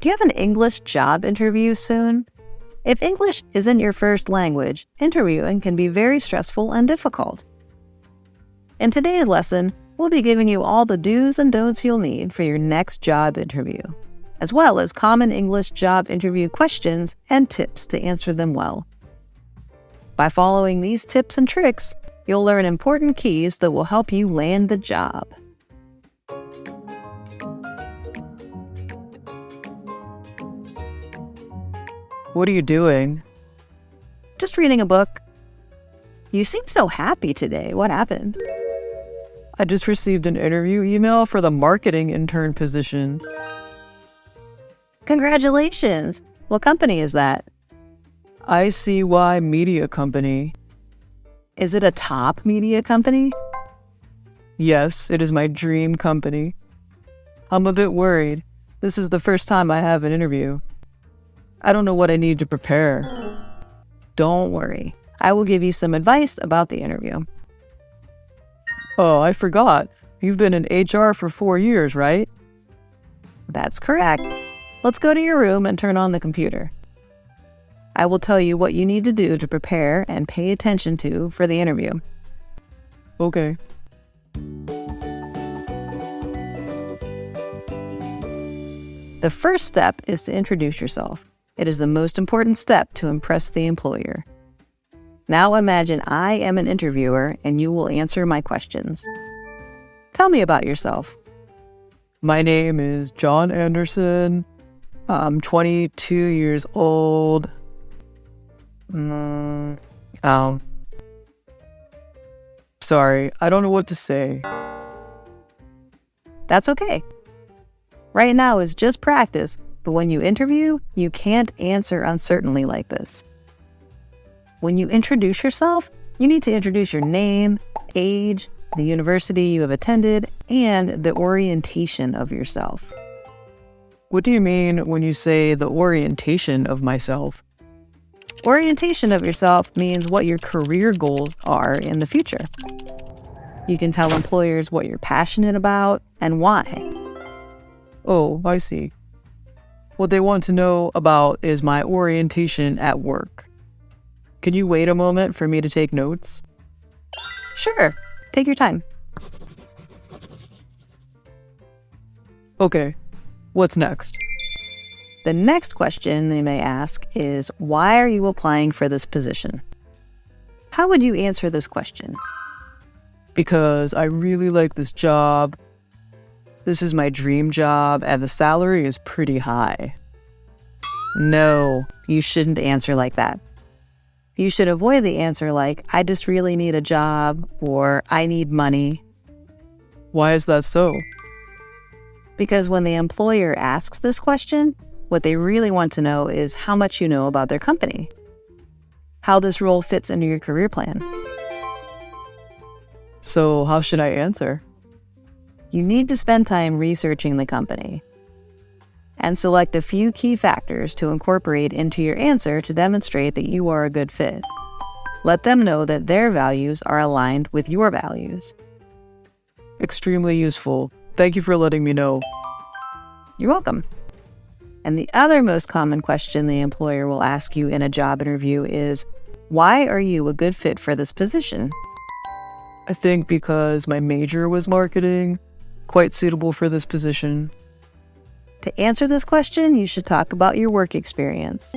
Do you have an English job interview soon? If English isn't your first language, interviewing can be very stressful and difficult. In today's lesson, we'll be giving you all the do's and don'ts you'll need for your next job interview, as well as common English job interview questions and tips to answer them well. By following these tips and tricks, you'll learn important keys that will help you land the job. What are you doing? Just reading a book. You seem so happy today. What happened? I just received an interview email for the marketing intern position. Congratulations! What company is that? ICY Media Company. Is it a top media company? Yes, it is my dream company. I'm a bit worried. This is the first time I have an interview. I don't know what I need to prepare. Don't worry. I will give you some advice about the interview. Oh, I forgot. You've been in HR for 4 years, right? That's correct. Let's go to your room and turn on the computer. I will tell you what you need to do to prepare and pay attention to for the interview. Okay. The first step is to introduce yourself. It is the most important step to impress the employer. Now imagine I am an interviewer and you will answer my questions. Tell me about yourself. My name is John Anderson. I'm 22 years old. Sorry, I don't know what to say. That's okay. Right now is just practice, but when you interview, you can't answer uncertainly like this. When you introduce yourself, you need to introduce your name, age, the university you have attended, and the orientation of yourself. What do you mean when you say the orientation of myself? Orientation of yourself means what your career goals are in the future. You can tell employers what you're passionate about and why. Oh, I see. What they want to know about is my orientation at work. Can you wait a moment for me to take notes? Sure, take your time. Okay, what's next? The next question they may ask is, why are you applying for this position? How would you answer this question? Because I really like this job. This is my dream job and the salary is pretty high. No, you shouldn't answer like that. You should avoid the answer like, I just really need a job, or I need money. Why is that so? Because when the employer asks this question, what they really want to know is how much you know about their company, how this role fits into your career plan. So how should I answer? You need to spend time researching the company and select a few key factors to incorporate into your answer to demonstrate that you are a good fit. Let them know that their values are aligned with your values. Extremely useful. Thank you for letting me know. You're welcome. And the other most common question the employer will ask you in a job interview is, why are you a good fit for this position? I think because my major was marketing, quite suitable for this position. To answer this question, you should talk about your work experience.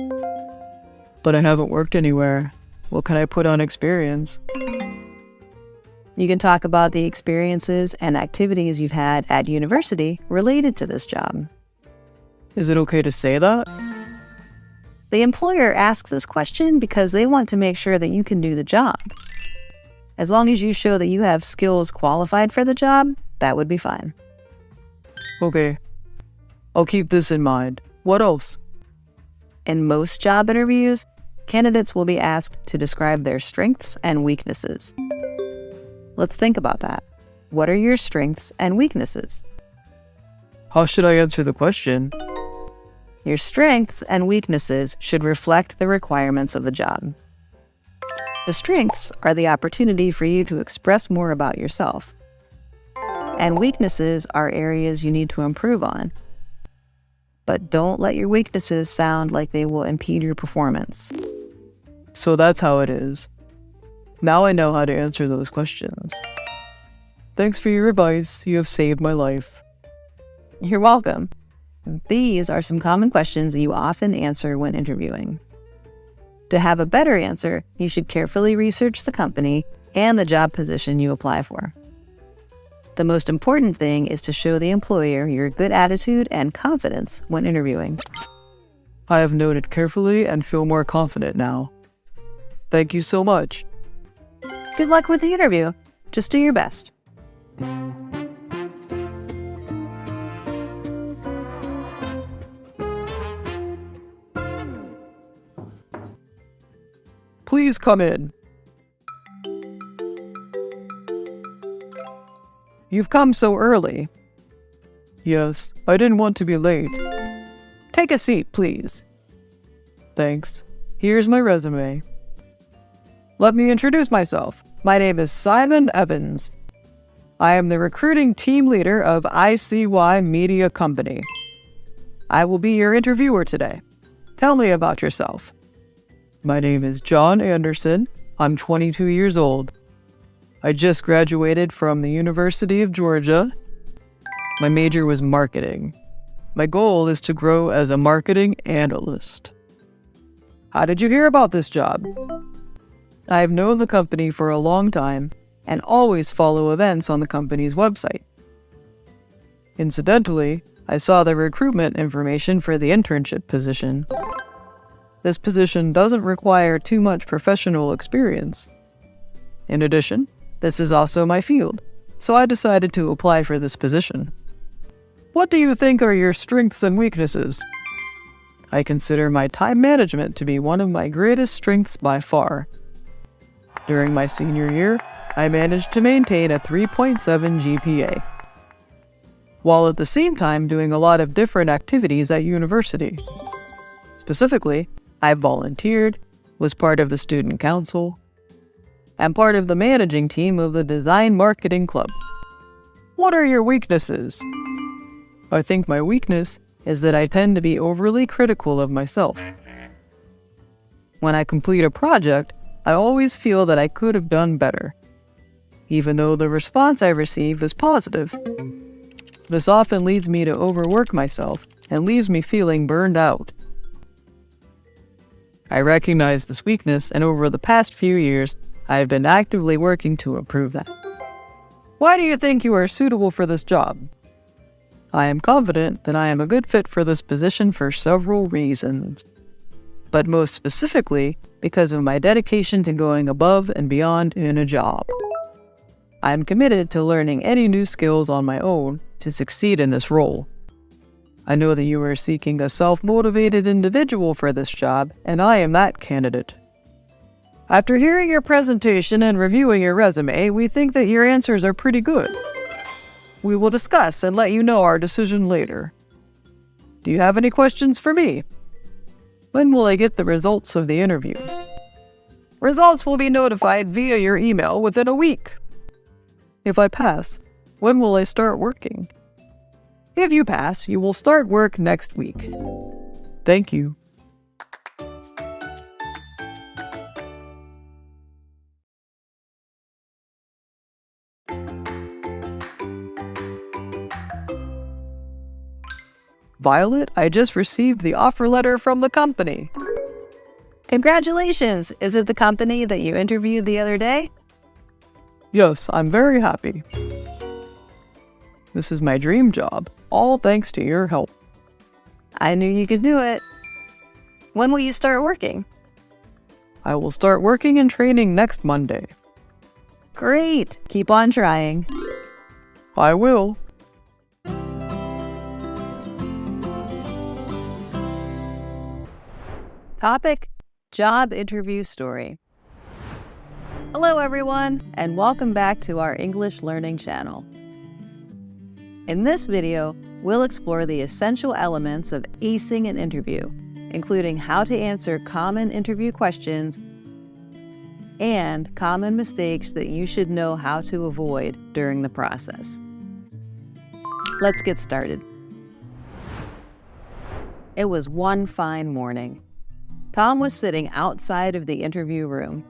But I haven't worked anywhere. What can I put on experience? You can talk about the experiences and activities you've had at university related to this job. Is it okay to say that? The employer asks this question because they want to make sure that you can do the job. As long as you show that you have skills qualified for the job, that would be fine. Okay. I'll keep this in mind. What else? In most job interviews, candidates will be asked to describe their strengths and weaknesses. Let's think about that. What are your strengths and weaknesses? How should I answer the question? Your strengths and weaknesses should reflect the requirements of the job. The strengths are the opportunity for you to express more about yourself. And weaknesses are areas you need to improve on. but don't let your weaknesses sound like they will impede your performance. So that's how it is. Now I know how to answer those questions. Thanks for your advice. You have saved my life. You're welcome. These are some common questions you often answer when interviewing. To have a better answer, you should carefully research the company and the job position you apply for. The most important thing is to show the employer your good attitude and confidence when interviewing. I have noted carefully and feel more confident now. Thank you so much. Good luck with the interview. Just do your best. Please come in. You've come so early. Yes, I didn't want to be late. Take a seat, please. Thanks. Here's my resume. Let me introduce myself. My name is Simon Evans. I am the recruiting team leader of ICY Media Company. I will be your interviewer today. Tell me about yourself. My name is John Anderson. I'm 22 years old. I just graduated from the University of Georgia. My major was marketing. My goal is to grow as a marketing analyst. How did you hear about this job? I've known the company for a long time and always follow events on the company's website. Incidentally, I saw the recruitment information for the internship position. This position doesn't require too much professional experience. In addition, this is also my field, so I decided to apply for this position. What do you think are your strengths and weaknesses? I consider my time management to be one of my greatest strengths by far. During my senior year, I managed to maintain a 3.7 GPA, while at the same time doing a lot of different activities at university. Specifically, I volunteered, was part of the student council, and part of the managing team of the design marketing club. What are your weaknesses? I think my weakness is that I tend to be overly critical of myself. When I complete a project, I always feel that I could have done better, even though the response I receive is positive. This often leads me to overwork myself and leaves me feeling burned out. I recognize this weakness, and over the past few years, I have been actively working to improve that. Why do you think you are suitable for this job? I am confident that I am a good fit for this position for several reasons, but most specifically because of my dedication to going above and beyond in a job. I am committed to learning any new skills on my own to succeed in this role. I know that you are seeking a self-motivated individual for this job, and I am that candidate. After hearing your presentation and reviewing your resume, we think that your answers are pretty good. We will discuss and let you know our decision later. Do you have any questions for me? When will I get the results of the interview? Results will be notified via your email within a week. If I pass, when will I start working? If you pass, you will start work next week. Thank you. Violet, I just received the offer letter from the company. Congratulations! Is it the company that you interviewed the other day? Yes, I'm very happy. This is my dream job, all thanks to your help. I knew you could do it. When will you start working? I will start working and training next Monday. Great! Keep on trying. I will. Topic: Job Interview Story. Hello everyone, and welcome back to our English Learning channel. In this video, we'll explore the essential elements of acing an interview, including how to answer common interview questions and common mistakes that you should know how to avoid during the process. Let's get started. It was one fine morning. Tom was sitting outside of the interview room.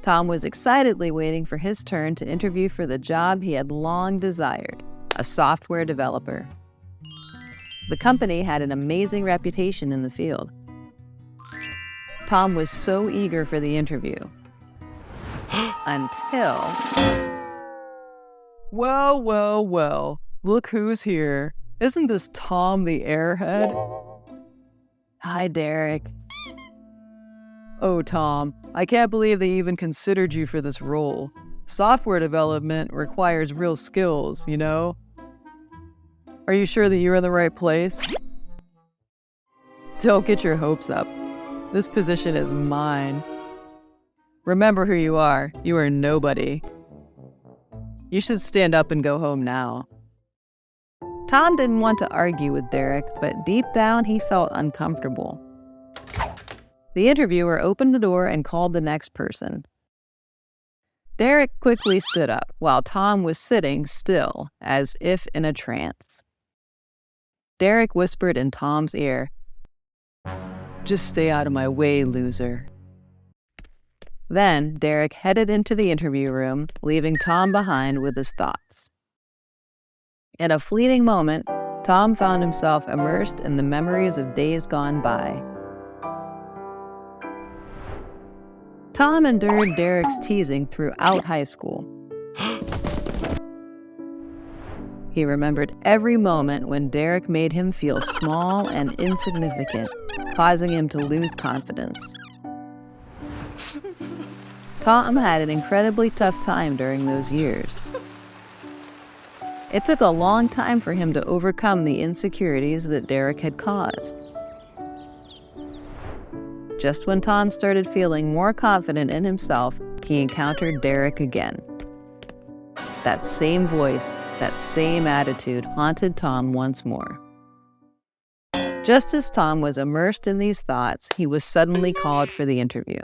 Tom was excitedly waiting for his turn to interview for the job he had long desired, a software developer. The company had an amazing reputation in the field. Tom was so eager for the interview. Until... Well, look who's here. Isn't this Tom the airhead? Hi, Derek. Oh, Tom, I can't believe they even considered you for this role. Software development requires real skills, you know? Are you sure that you're in the right place? Don't get your hopes up. This position is mine. Remember who you are. You are nobody. You should stand up and go home now. Tom didn't want to argue with Derek, but deep down he felt uncomfortable. The interviewer opened the door and called the next person. Derek quickly stood up, while Tom was sitting still, as if in a trance. Derek whispered in Tom's ear, "Just stay out of my way, loser." Then Derek headed into the interview room, leaving Tom behind with his thoughts. In a fleeting moment, Tom found himself immersed in the memories of days gone by. Tom endured Derek's teasing throughout high school. He remembered every moment when Derek made him feel small and insignificant, causing him to lose confidence. Tom had an incredibly tough time during those years. It took a long time for him to overcome the insecurities that Derek had caused. Just when Tom started feeling more confident in himself, he encountered Derek again. That same voice, that same attitude haunted Tom once more. Just as Tom was immersed in these thoughts, he was suddenly called for the interview.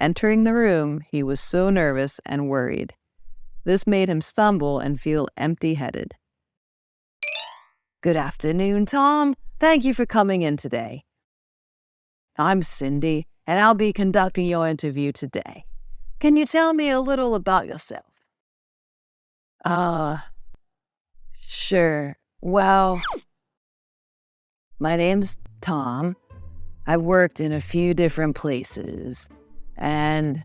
Entering the room, he was so nervous and worried. This made him stumble and feel empty-headed. "Good afternoon, Tom. Thank you for coming in today. I'm Cindy, and I'll be conducting your interview today. Can you tell me a little about yourself?" Sure. Well, my name's Tom. I've worked in a few different places and,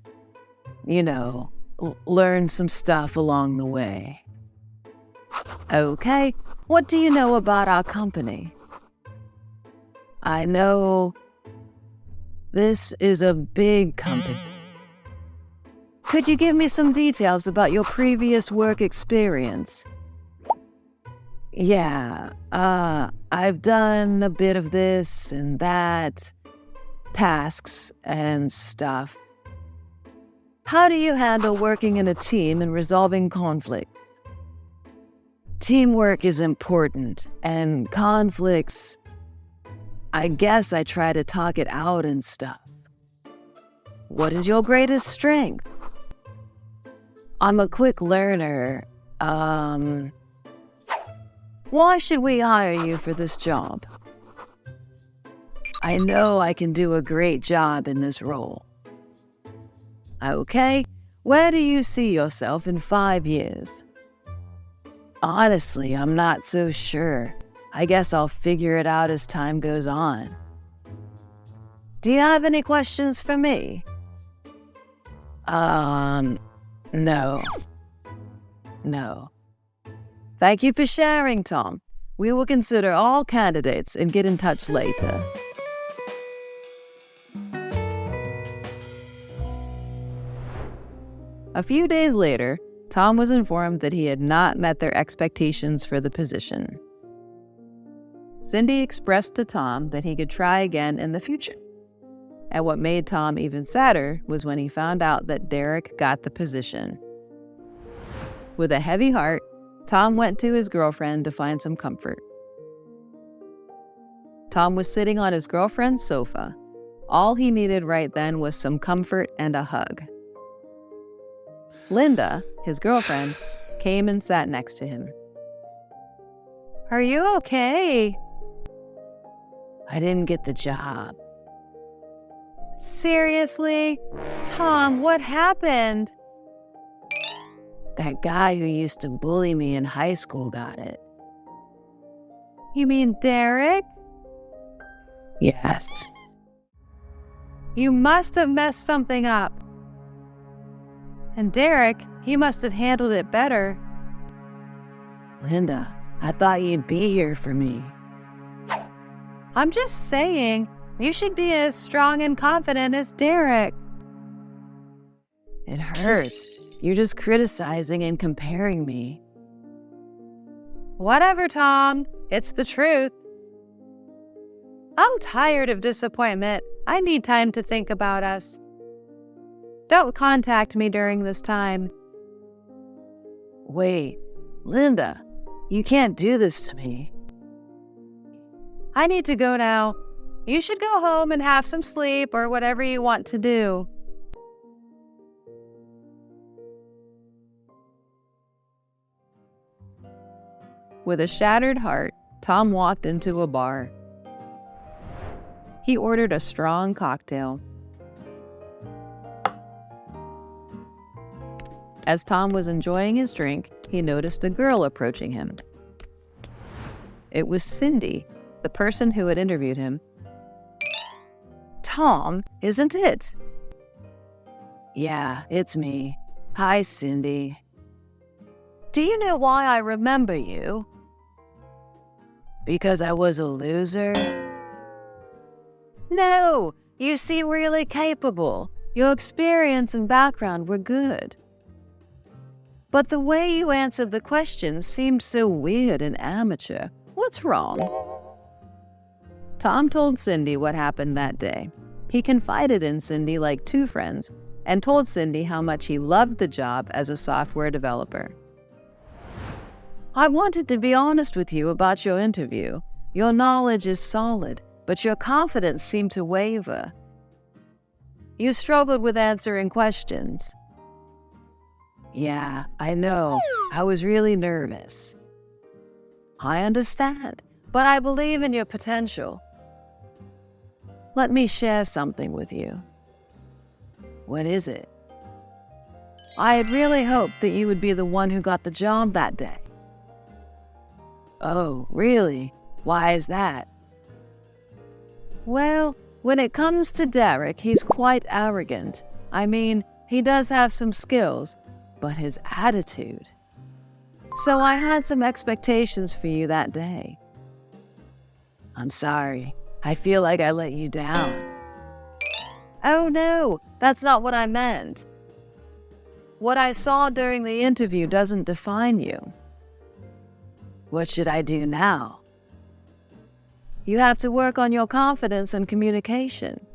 learned some stuff along the way. Okay, what do you know about our company? I know this is a big company. Could you give me some details about your previous work experience? Yeah, I've done a bit of this and that, tasks and stuff. How do you handle working in a team and resolving conflicts? Teamwork is important, and conflicts, I guess I try to talk it out and stuff. What is your greatest strength? I'm a quick learner. Why should we hire you for this job? I know I can do a great job in this role. Okay, where do you see yourself in 5 years? Honestly, I'm not so sure. I guess I'll figure it out as time goes on. Do you have any questions for me? No. Thank you for sharing, Tom. We will consider all candidates and get in touch later. A few days later, Tom was informed that he had not met their expectations for the position. Cindy expressed to Tom that he could try again in the future. And what made Tom even sadder was when he found out that Derek got the position. With a heavy heart, Tom went to his girlfriend to find some comfort. Tom was sitting on his girlfriend's sofa. All he needed right then was some comfort and a hug. Linda, his girlfriend, came and sat next to him. Are you okay? I didn't get the job. Seriously? Tom, what happened? That guy who used to bully me in high school got it. You mean Derek? Yes. You must have messed something up. And Derek, he must have handled it better. Linda, I thought you'd be here for me. I'm just saying, you should be as strong and confident as Derek. It hurts. You're just criticizing and comparing me. Whatever, Tom. It's the truth. I'm tired of disappointment. I need time to think about us. Don't contact me during this time. Wait, Linda, you can't do this to me. I need to go now. You should go home and have some sleep or whatever you want to do. With a shattered heart, Tom walked into a bar. He ordered a strong cocktail. As Tom was enjoying his drink, he noticed a girl approaching him. It was Cindy, the person who had interviewed him. Tom, isn't it? Yeah, it's me. Hi, Cindy. Do you know why I remember you? Because I was a loser? No, you seem really capable. Your experience and background were good. But the way you answered the questions seemed so weird and amateur. What's wrong? Tom told Cindy what happened that day. He confided in Cindy like two friends and told Cindy how much he loved the job as a software developer. I wanted to be honest with you about your interview. Your knowledge is solid, but your confidence seemed to waver. You struggled with answering questions. Yeah, I know. I was really nervous. I understand, but I believe in your potential. Let me share something with you. What is it? I had really hoped that you would be the one who got the job that day. Oh, really? Why is that? Well, when it comes to Derek, he's quite arrogant. I mean, he does have some skills, but his attitude. So I had some expectations for you that day. I'm sorry. I feel like I let you down. Oh no, that's not what I meant. What I saw during the interview doesn't define you. What should I do now? You have to work on your confidence and communication.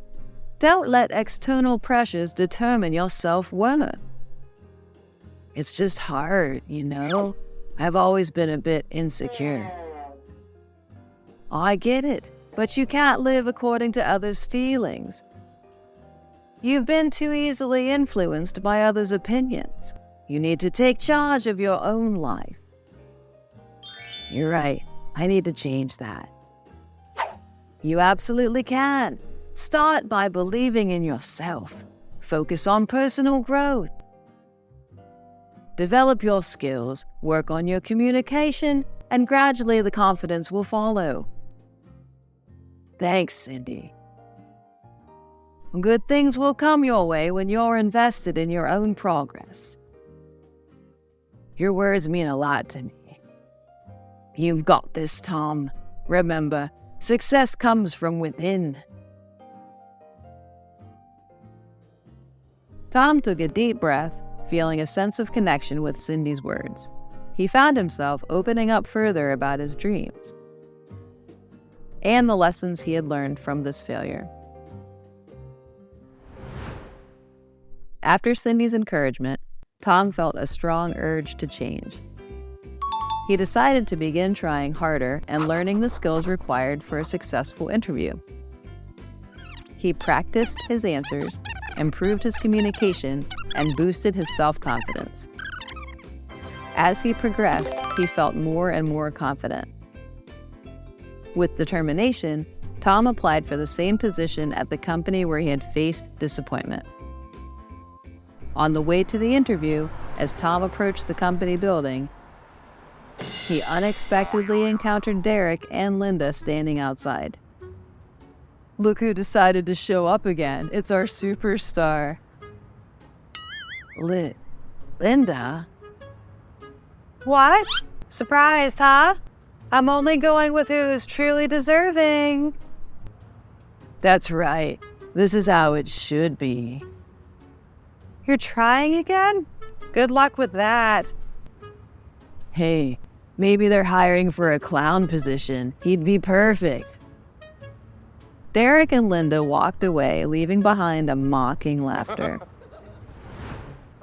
Don't let external pressures determine your self-worth. It's just hard, you know? I've always been a bit insecure. I get it, but you can't live according to others' feelings. You've been too easily influenced by others' opinions. You need to take charge of your own life. You're right. I need to change that. You absolutely can. Start by believing in yourself. Focus on personal growth. Develop your skills, work on your communication, and gradually the confidence will follow. Thanks, Cindy. Good things will come your way when you're invested in your own progress. Your words mean a lot to me. You've got this, Tom. Remember, success comes from within. Tom took a deep breath, feeling a sense of connection with Cindy's words. He found himself opening up further about his dreams and the lessons he had learned from this failure. After Cindy's encouragement, Tom felt a strong urge to change. He decided to begin trying harder and learning the skills required for a successful interview. He practiced his answers, improved his communication, and boosted his self-confidence. As he progressed, he felt more and more confident. With determination, Tom applied for the same position at the company where he had faced disappointment. On the way to the interview, as Tom approached the company building, he unexpectedly encountered Derek and Linda standing outside. Look who decided to show up again. It's our superstar. Linda? What? Surprised, huh? I'm only going with who's truly deserving. That's right. This is how it should be. You're trying again? Good luck with that. Hey, maybe they're hiring for a clown position. He'd be perfect. Derek and Linda walked away, leaving behind a mocking laughter.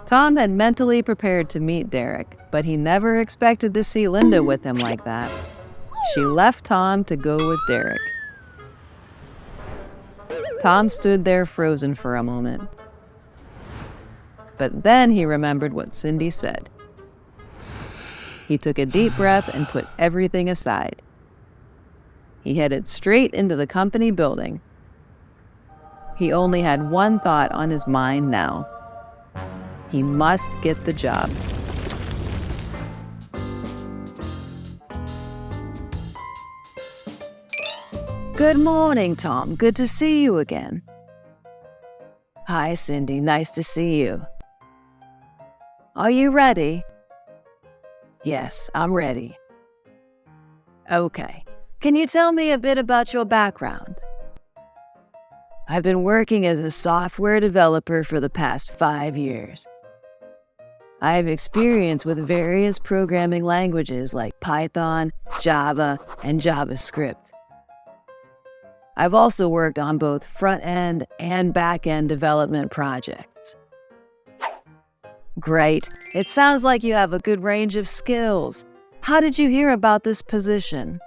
Tom had mentally prepared to meet Derek, but he never expected to see Linda with him like that. She left Tom to go with Derek. Tom stood there frozen for a moment. But then he remembered what Cindy said. He took a deep breath and put everything aside. He headed straight into the company building. He only had one thought on his mind now. He must get the job. Good morning, Tom. Good to see you again. Hi, Cindy. Nice to see you. Are you ready? Yes, I'm ready. Okay. Can you tell me a bit about your background? I've been working as a software developer for the past 5 years. I have experience with various programming languages like Python, Java, and JavaScript. I've also worked on both front-end and back-end development projects. Great. It sounds like you have a good range of skills. How did you hear about this position?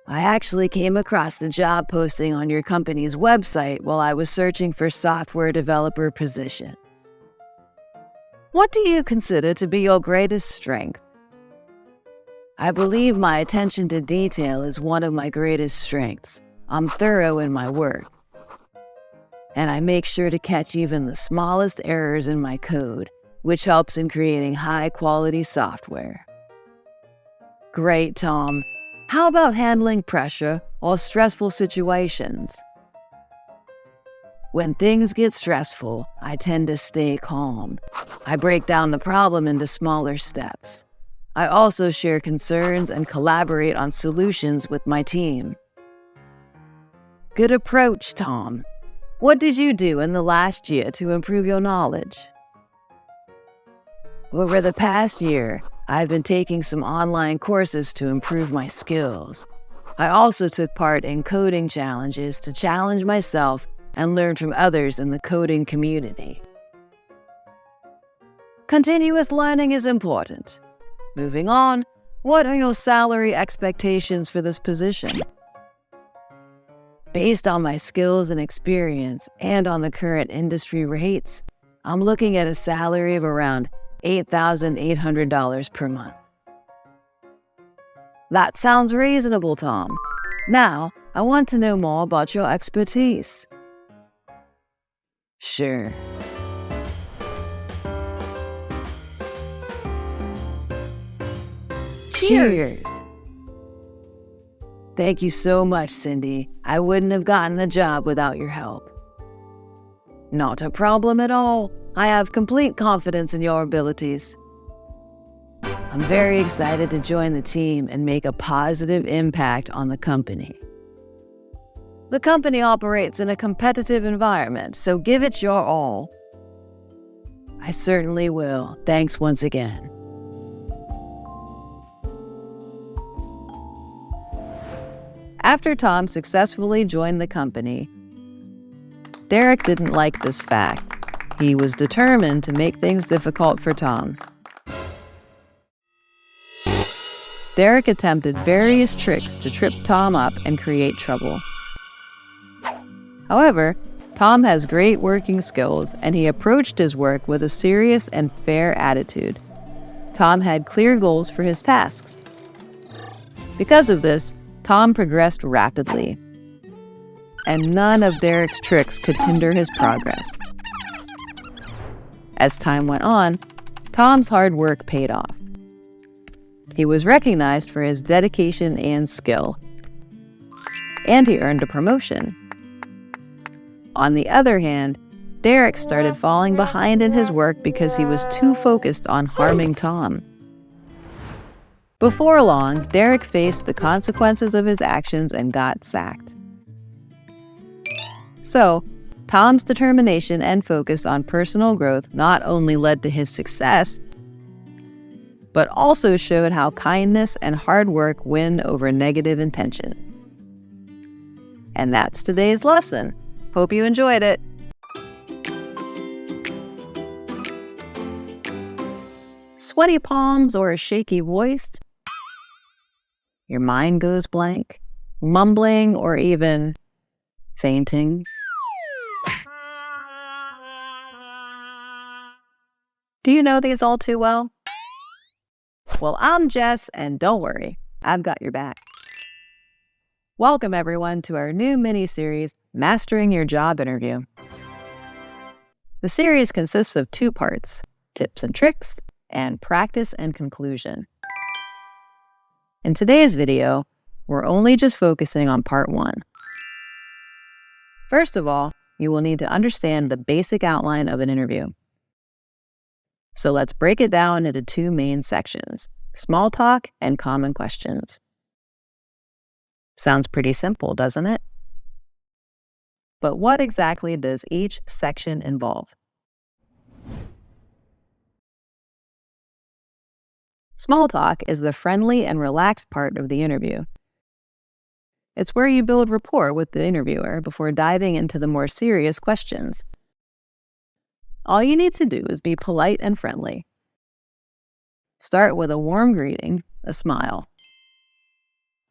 I actually came across the job posting on your company's website while I was searching for software developer positions. What do you consider to be your greatest strength? I believe my attention to detail is one of my greatest strengths. I'm thorough in my work. And I make sure to catch even the smallest errors in my code, which helps in creating high-quality software. Great, Tom. How about handling pressure or stressful situations? When things get stressful, I tend to stay calm. I break down the problem into smaller steps. I also share concerns and collaborate on solutions with my team. Good approach, Tom. What did you do in the last year to improve your knowledge? Over the past year, I've been taking some online courses to improve my skills. I also took part in coding challenges to challenge myself and learn from others in the coding community. Continuous learning is important. Moving on, what are your salary expectations for this position? Based on my skills and experience and on the current industry rates, I'm looking at a salary of around $8,800 per month. That sounds reasonable, Tom. Now, I want to know more about your expertise. Sure. Cheers! Thank you so much, Cindy. I wouldn't have gotten the job without your help. Not a problem at all. I have complete confidence in your abilities. I'm very excited to join the team and make a positive impact on the company. The company operates in a competitive environment, so give it your all. I certainly will. Thanks once again. After Tom successfully joined the company, Derek didn't like this fact. He was determined to make things difficult for Tom. Derek attempted various tricks to trip Tom up and create trouble. However, Tom has great working skills, and he approached his work with a serious and fair attitude. Tom had clear goals for his tasks. Because of this, Tom progressed rapidly, and none of Derek's tricks could hinder his progress. As time went on, Tom's hard work paid off. He was recognized for his dedication and skill, and he earned a promotion. On the other hand, Derek started falling behind in his work because he was too focused on harming Tom. Before long, Derek faced the consequences of his actions and got sacked. So, Tom's determination and focus on personal growth not only led to his success, but also showed how kindness and hard work win over negative intention. And that's today's lesson. Hope you enjoyed it. Sweaty palms or a shaky voice? Your mind goes blank, mumbling, or even fainting? Do you know these all too well? Well, I'm Jess, and don't worry, I've got your back. Welcome, everyone, to our new mini-series, Mastering Your Job Interview. The series consists of 2 parts, tips and tricks, and practice and conclusion. In today's video, we're only just focusing on part 1. First of all, you will need to understand the basic outline of an interview. So let's break it down into 2 main sections, small talk and common questions. Sounds pretty simple, doesn't it? But what exactly does each section involve? Small talk is the friendly and relaxed part of the interview. It's where you build rapport with the interviewer before diving into the more serious questions. All you need to do is be polite and friendly. Start with a warm greeting, a smile,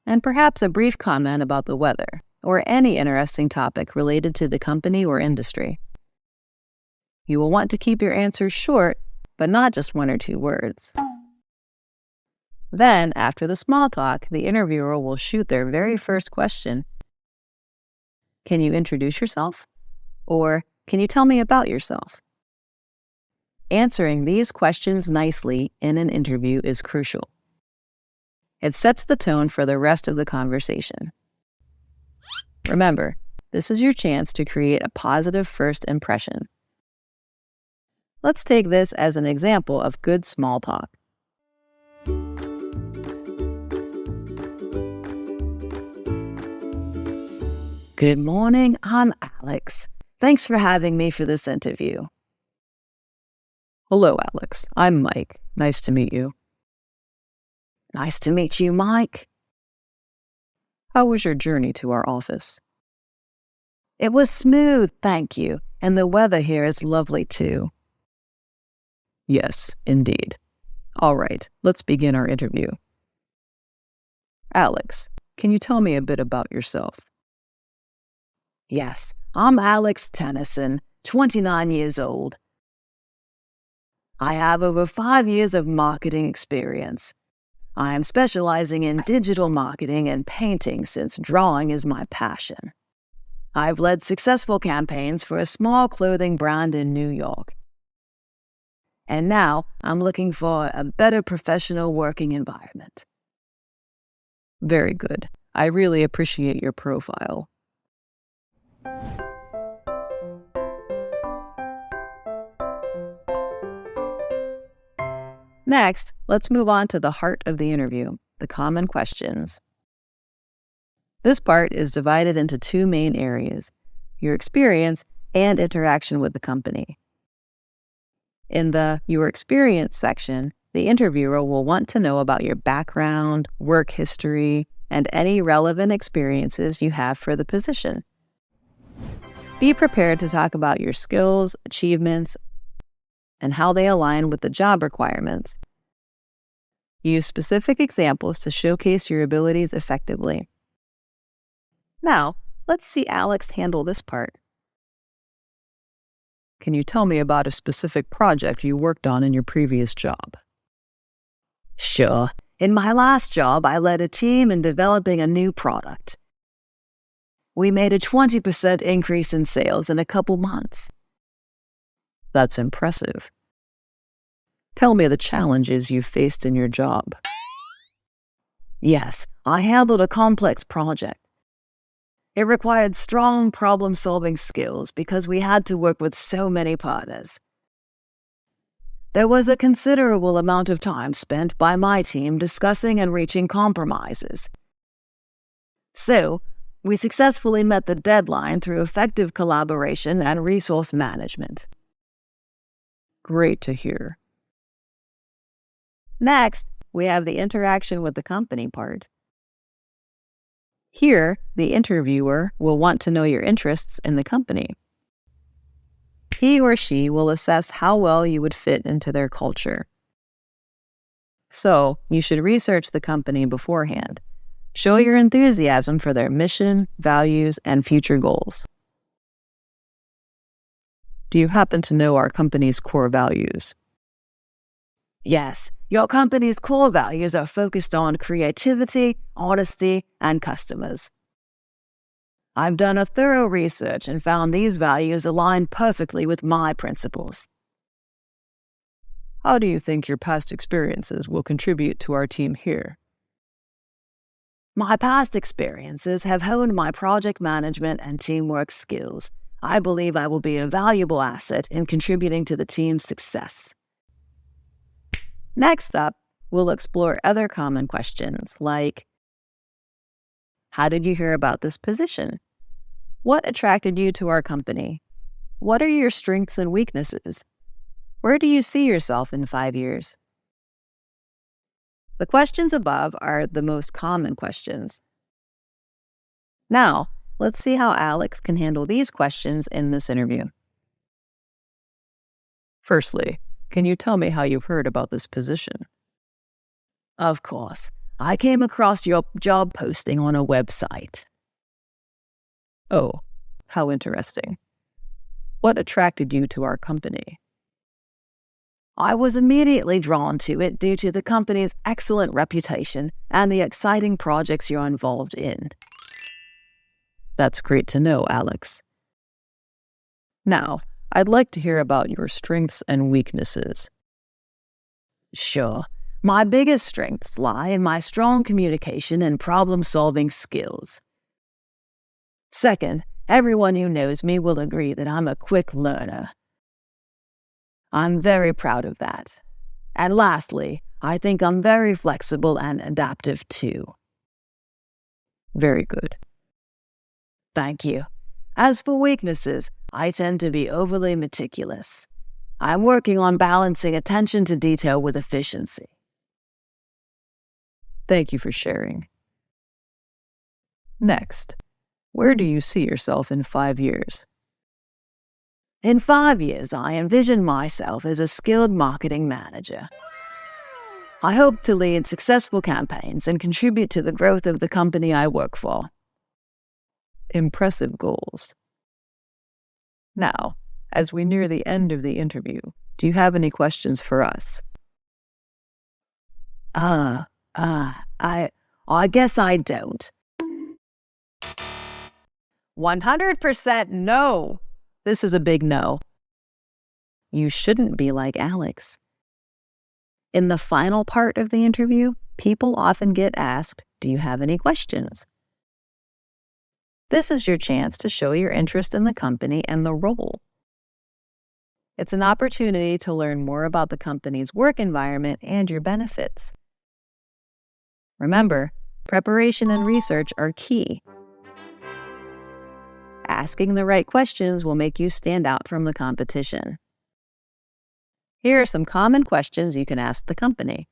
and perhaps a brief comment about the weather or any interesting topic related to the company or industry. You will want to keep your answers short, but not just 1 or 2 words. Then, after the small talk, the interviewer will shoot their very first question. Can you introduce yourself? Or, can you tell me about yourself? Answering these questions nicely in an interview is crucial. It sets the tone for the rest of the conversation. Remember, this is your chance to create a positive first impression. Let's take this as an example of good small talk. Good morning, I'm Alex. Thanks for having me for this interview. Hello, Alex. I'm Mike. Nice to meet you. Nice to meet you, Mike. How was your journey to our office? It was smooth, thank you, and the weather here is lovely too. Yes, indeed. All right, let's begin our interview. Alex, can you tell me a bit about yourself? Yes, I'm Alex Tennyson, 29 years old. I have over 5 years of marketing experience. I am specializing in digital marketing and painting since drawing is my passion. I've led successful campaigns for a small clothing brand in New York. And now I'm looking for a better professional working environment. Very good. I really appreciate your profile. Next, let's move on to the heart of the interview, the common questions. This part is divided into 2 main areas, your experience and interaction with the company. In the Your Experience section, the interviewer will want to know about your background, work history, and any relevant experiences you have for the position. Be prepared to talk about your skills, achievements, and how they align with the job requirements. Use specific examples to showcase your abilities effectively. Now, let's see Alex handle this part. Can you tell me about a specific project you worked on in your previous job? Sure. In my last job, I led a team in developing a new product. We made a 20% increase in sales in a couple months. That's impressive. Tell me the challenges you faced in your job. Yes, I handled a complex project. It required strong problem-solving skills because we had to work with so many partners. There was a considerable amount of time spent by my team discussing and reaching compromises. So, we successfully met the deadline through effective collaboration and resource management. Great to hear. Next, we have the interaction with the company part. Here, the interviewer will want to know your interests in the company. He or she will assess how well you would fit into their culture. So, you should research the company beforehand. Show your enthusiasm for their mission, values, and future goals. Do you happen to know our company's core values? Yes, your company's core values are focused on creativity, honesty, and customers. I've done a thorough research and found these values align perfectly with my principles. How do you think your past experiences will contribute to our team here? My past experiences have honed my project management and teamwork skills. I believe I will be a valuable asset in contributing to the team's success. Next up, we'll explore other common questions like, how did you hear about this position? What attracted you to our company? What are your strengths and weaknesses? Where do you see yourself in 5 years? The questions above are the most common questions. Now, let's see how Alex can handle these questions in this interview. Firstly, can you tell me how you heard about this position? Of course. I came across your job posting on a website. Oh, how interesting. What attracted you to our company? I was immediately drawn to it due to the company's excellent reputation and the exciting projects you're involved in. That's great to know, Alex. Now, I'd like to hear about your strengths and weaknesses. Sure. My biggest strengths lie in my strong communication and problem-solving skills. Second, everyone who knows me will agree that I'm a quick learner. I'm very proud of that. And lastly, I think I'm very flexible and adaptive too. Very good. Thank you. As for weaknesses, I tend to be overly meticulous. I'm working on balancing attention to detail with efficiency. Thank you for sharing. Next, where do you see yourself in 5 years? In 5 years, I envision myself as a skilled marketing manager. I hope to lead successful campaigns and contribute to the growth of the company I work for. Impressive goals. Now, as we near the end of the interview, do you have any questions for us? I guess I don't. 100% no. This is a big no. You shouldn't be like Alex. In the final part of the interview, people often get asked, do you have any questions? This is your chance to show your interest in the company and the role. It's an opportunity to learn more about the company's work environment and your benefits. Remember, preparation and research are key. Asking the right questions will make you stand out from the competition. Here are some common questions you can ask the company.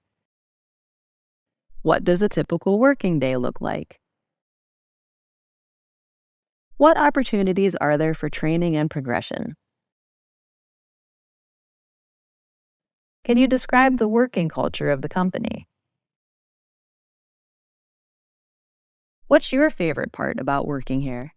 What does a typical working day look like? What opportunities are there for training and progression? Can you describe the working culture of the company? What's your favorite part about working here?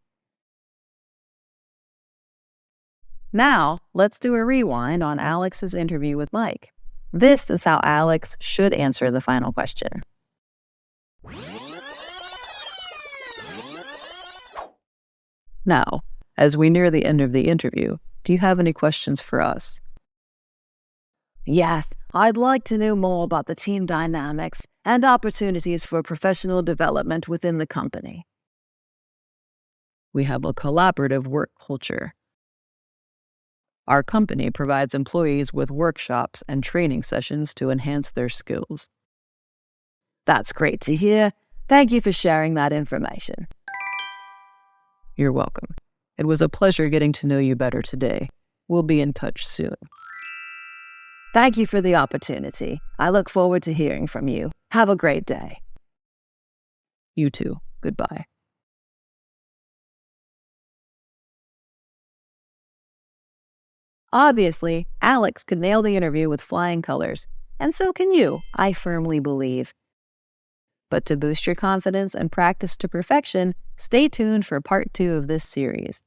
Now, let's do a rewind on Alex's interview with Mike. This is how Alex should answer the final question. Now, as we near the end of the interview, do you have any questions for us? Yes, I'd like to know more about the team dynamics and opportunities for professional development within the company. We have a collaborative work culture. Our company provides employees with workshops and training sessions to enhance their skills. That's great to hear. Thank you for sharing that information. You're welcome. It was a pleasure getting to know you better today. We'll be in touch soon. Thank you for the opportunity. I look forward to hearing from you. Have a great day. You too. Goodbye. Obviously, Alex could nail the interview with flying colors, and so can you, I firmly believe. But to boost your confidence and practice to perfection, stay tuned for part 2 of this series.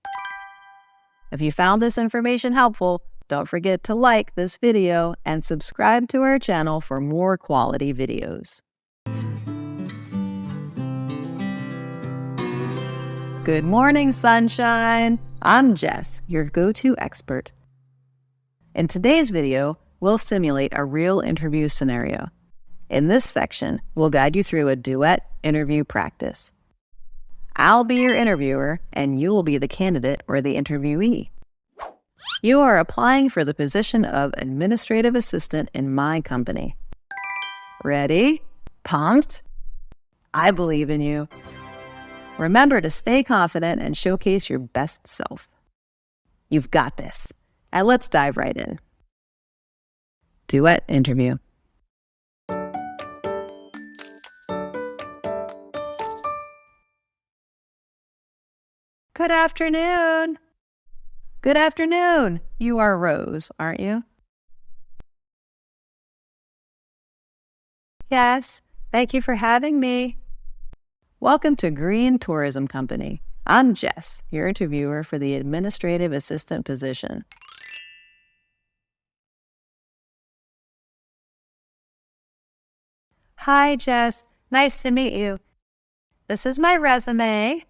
If you found this information helpful, don't forget to like this video and subscribe to our channel for more quality videos. Good morning, sunshine. I'm Jess, your go-to expert. In today's video, we'll simulate a real interview scenario. In this section, we'll guide you through a duet interview practice. I'll be your interviewer, and you'll be the candidate or the interviewee. You are applying for the position of administrative assistant in my company. Ready? Pumped? I believe in you. Remember to stay confident and showcase your best self. You've got this. And let's dive right in. Duet interview. Good afternoon. Good afternoon. You are Rose, aren't you? Yes. Thank you for having me. Welcome to Green Tourism Company. I'm Jess, your interviewer for the administrative assistant position. Hi, Jess. Nice to meet you. This is my resume.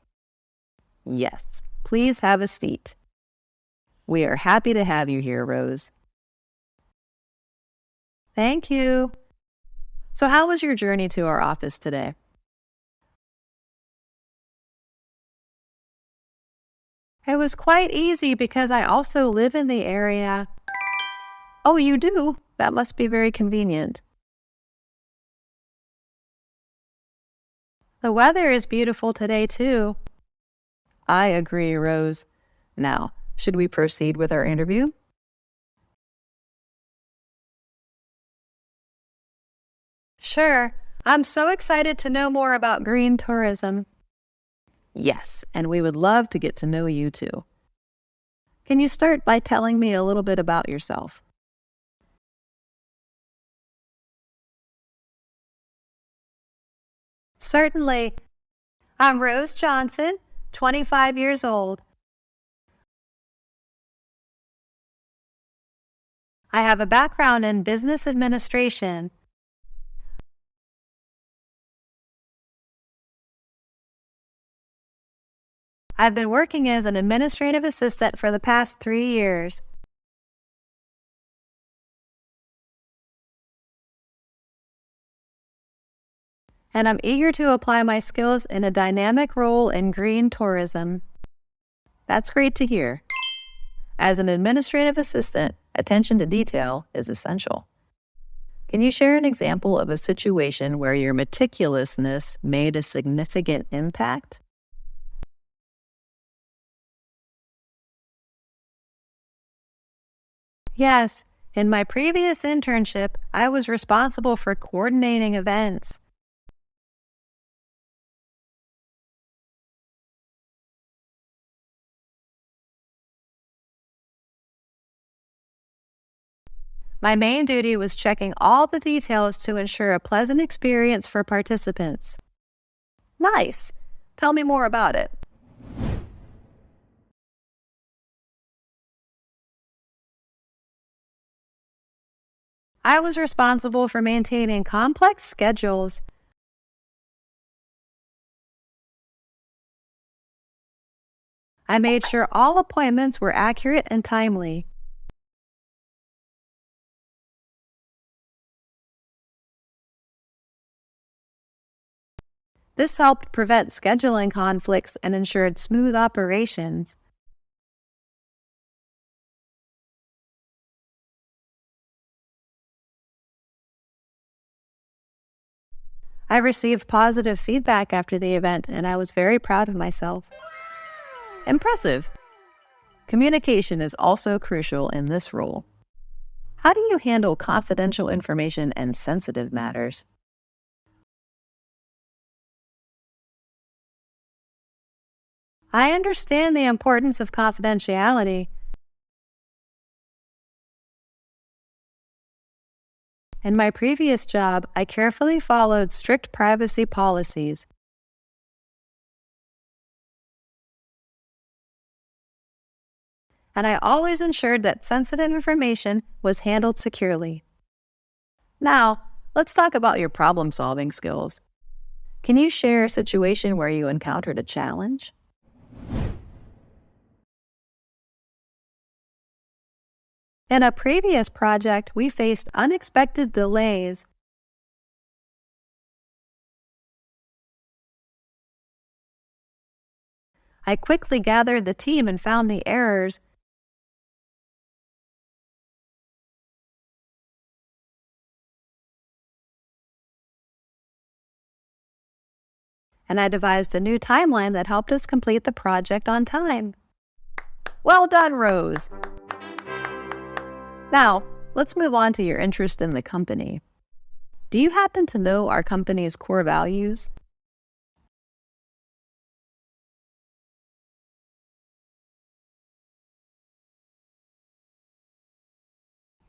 Yes, please have a seat. We are happy to have you here, Rose. Thank you. So how was your journey to our office today? It was quite easy because I also live in the area. Oh, you do? That must be very convenient. The weather is beautiful today, too. I agree, Rose. Now, should we proceed with our interview? Sure. I'm so excited to know more about green tourism. Yes, and we would love to get to know you too. Can you start by telling me a little bit about yourself? Certainly. I'm Rose Johnson, 25 years old. I have a background in business administration. I've been working as an administrative assistant for the past 3 years. And I'm eager to apply my skills in a dynamic role in green tourism. That's great to hear. As an administrative assistant, attention to detail is essential. Can you share an example of a situation where your meticulousness made a significant impact? Yes, in my previous internship, I was responsible for coordinating events. My main duty was checking all the details to ensure a pleasant experience for participants. Nice. Tell me more about it. I was responsible for maintaining complex schedules. I made sure all appointments were accurate and timely. This helped prevent scheduling conflicts and ensured smooth operations. I received positive feedback after the event, and I was very proud of myself. Impressive! Communication is also crucial in this role. How do you handle confidential information and sensitive matters? I understand the importance of confidentiality. In my previous job, I carefully followed strict privacy policies. And I always ensured that sensitive information was handled securely. Now, let's talk about your problem-solving skills. Can you share a situation where you encountered a challenge? In a previous project, we faced unexpected delays. I quickly gathered the team and found the errors. And I devised a new timeline that helped us complete the project on time. Well done, Rose! Now, let's move on to your interest in the company. Do you happen to know our company's core values?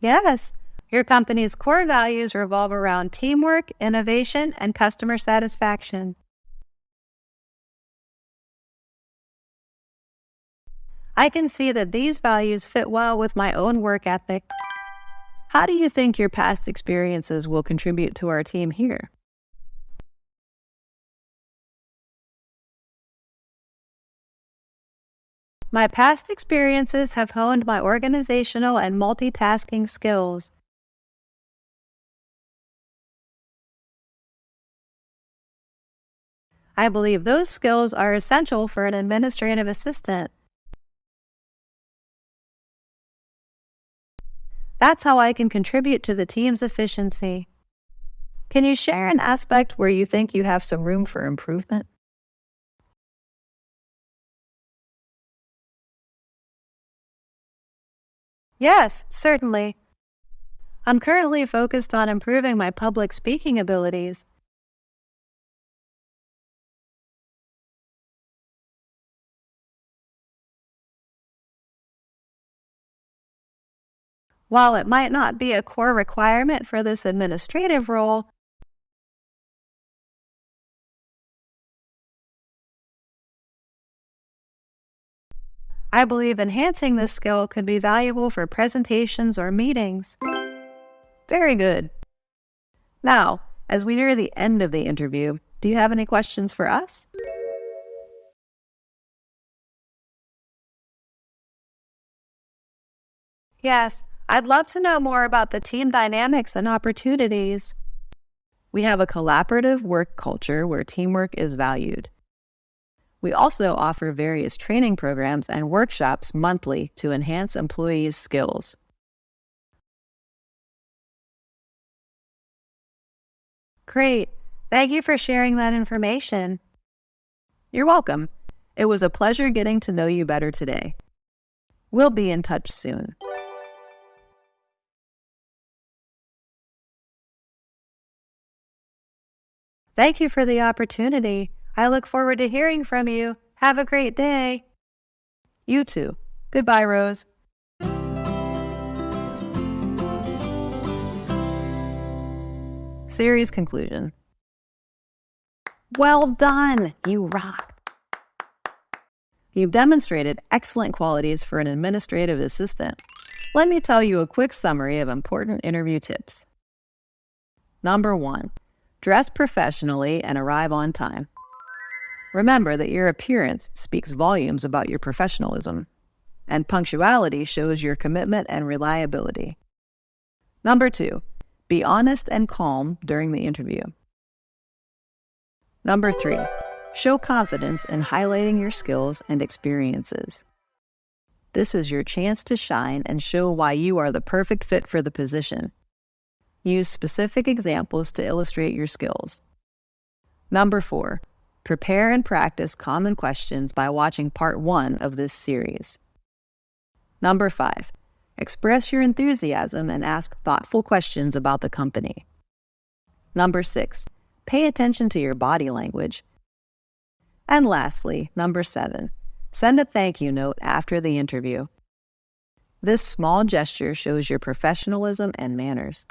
Yes, your company's core values revolve around teamwork, innovation, and customer satisfaction. I can see that these values fit well with my own work ethic. How do you think your past experiences will contribute to our team here? My past experiences have honed my organizational and multitasking skills. I believe those skills are essential for an administrative assistant. That's how I can contribute to the team's efficiency. Can you share an aspect where you think you have some room for improvement? Yes, certainly. I'm currently focused on improving my public speaking abilities. While it might not be a core requirement for this administrative role, I believe enhancing this skill could be valuable for presentations or meetings. Very good. Now, as we near the end of the interview, do you have any questions for us? Yes, I'd love to know more about the team dynamics and opportunities. We have a collaborative work culture where teamwork is valued. We also offer various training programs and workshops monthly to enhance employees' skills. Great. Thank you for sharing that information. You're welcome. It was a pleasure getting to know you better today. We'll be in touch soon. Thank you for the opportunity. I look forward to hearing from you. Have a great day. You too. Goodbye, Rose. Series conclusion. Well done! You rocked! You've demonstrated excellent qualities for an administrative assistant. Let me tell you a quick summary of important interview tips. Number 1. Dress professionally and arrive on time. Remember that your appearance speaks volumes about your professionalism, and punctuality shows your commitment and reliability. Number 2, be honest and calm during the interview. Number 3, show confidence in highlighting your skills and experiences. This is your chance to shine and show why you are the perfect fit for the position. Use specific examples to illustrate your skills. Number 4, prepare and practice common questions by watching part 1 of this series. Number 5, express your enthusiasm and ask thoughtful questions about the company. Number 6, pay attention to your body language. And lastly, number 7, send a thank you note after the interview. This small gesture shows your professionalism and manners,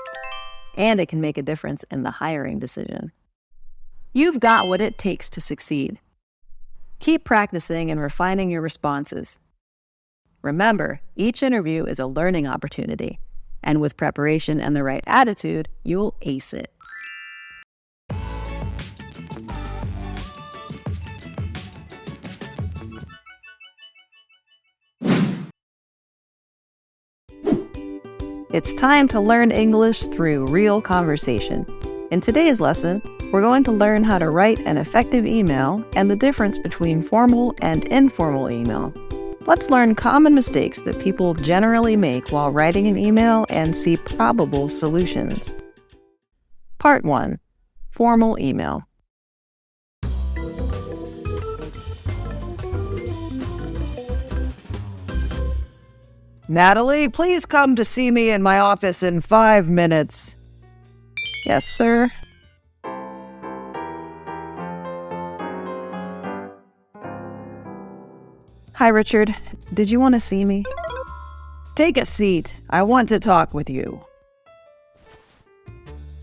and it can make a difference in the hiring decision. You've got what it takes to succeed. Keep practicing and refining your responses. Remember, each interview is a learning opportunity, and with preparation and the right attitude, you'll ace it. It's time to learn English through real conversation. In today's lesson, we're going to learn how to write an effective email and the difference between formal and informal email. Let's learn common mistakes that people generally make while writing an email and see probable solutions. Part 1. Formal email. Natalie, please come to see me in my office in 5 minutes. Yes, sir. Hi, Richard. Did you want to see me? Take a seat. I want to talk with you.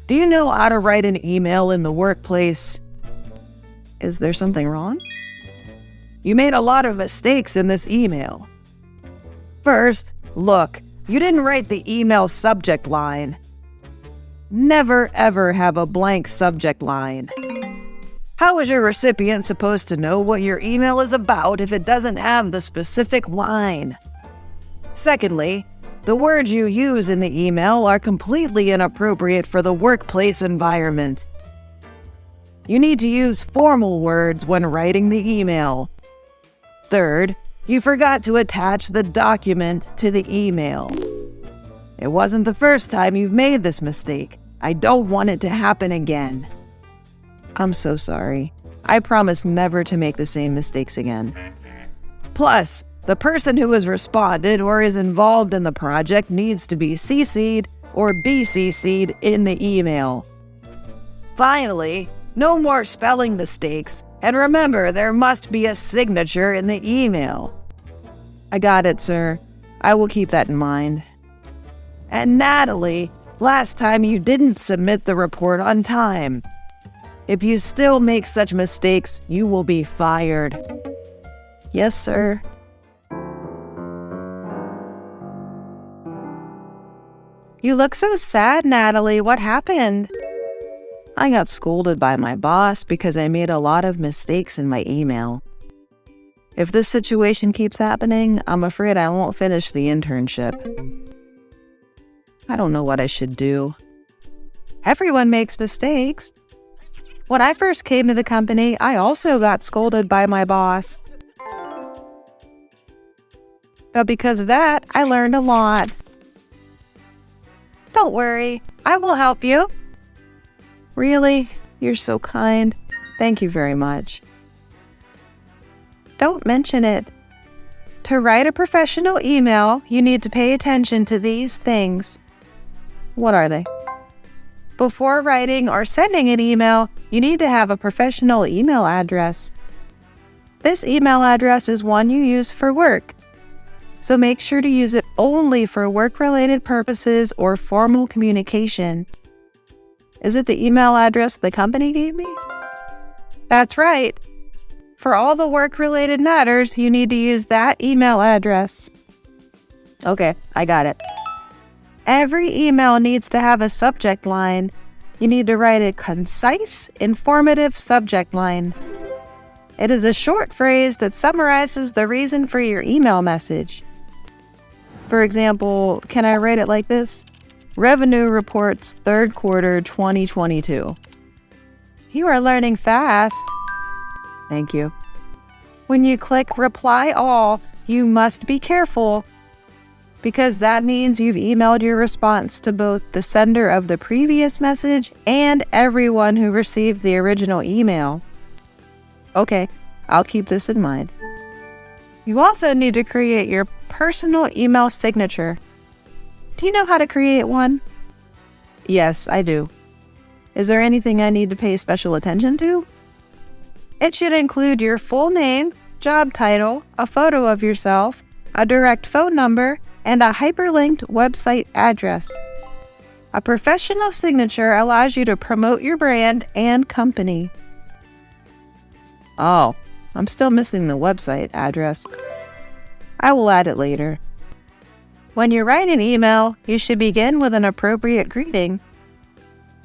Do you know how to write an email in the workplace? Is there something wrong? You made a lot of mistakes in this email. First, look, you didn't write the email subject line. Never ever have a blank subject line. How is your recipient supposed to know what your email is about if it doesn't have the specific line? Secondly, the words you use in the email are completely inappropriate for the workplace environment. You need to use formal words when writing the email. Third, you forgot to attach the document to the email. It wasn't the first time you've made this mistake. I don't want it to happen again. I'm so sorry. I promise never to make the same mistakes again. Plus, the person who has responded or is involved in the project needs to be CC'd or be CC'd in the email. Finally, no more spelling mistakes, and remember there must be a signature in the email. I got it, sir. I will keep that in mind. And Natalie, last time you didn't submit the report on time. If you still make such mistakes, you will be fired. Yes, sir. You look so sad, Natalie. What happened? I got scolded by my boss because I made a lot of mistakes in my email. If this situation keeps happening, I'm afraid I won't finish the internship. I don't know what I should do. Everyone makes mistakes. When I first came to the company, I also got scolded by my boss. But because of that, I learned a lot. Don't worry, I will help you. Really? You're so kind. Thank you very much. Don't mention it. To write a professional email, you need to pay attention to these things. What are they? Before writing or sending an email, you need to have a professional email address. This email address is one you use for work, so make sure to use it only for work-related purposes or formal communication. Is it the email address the company gave me? That's right. For all the work-related matters, you need to use that email address. Okay, I got it. Every email needs to have a subject line. You need to write a concise, informative subject line. It is a short phrase that summarizes the reason for your email message. For example, can I write it like this? Revenue reports third quarter 2022. You are learning fast. Thank you. When you click reply all, you must be careful, because that means you've emailed your response to both the sender of the previous message and everyone who received the original email. Okay, I'll keep this in mind. You also need to create your personal email signature. Do you know how to create one? Yes, I do. Is there anything I need to pay special attention to? It should include your full name, job title, a photo of yourself, a direct phone number, and a hyperlinked website address. A professional signature allows you to promote your brand and company. Oh, I'm still missing the website address. I will add it later. When you write an email, you should begin with an appropriate greeting.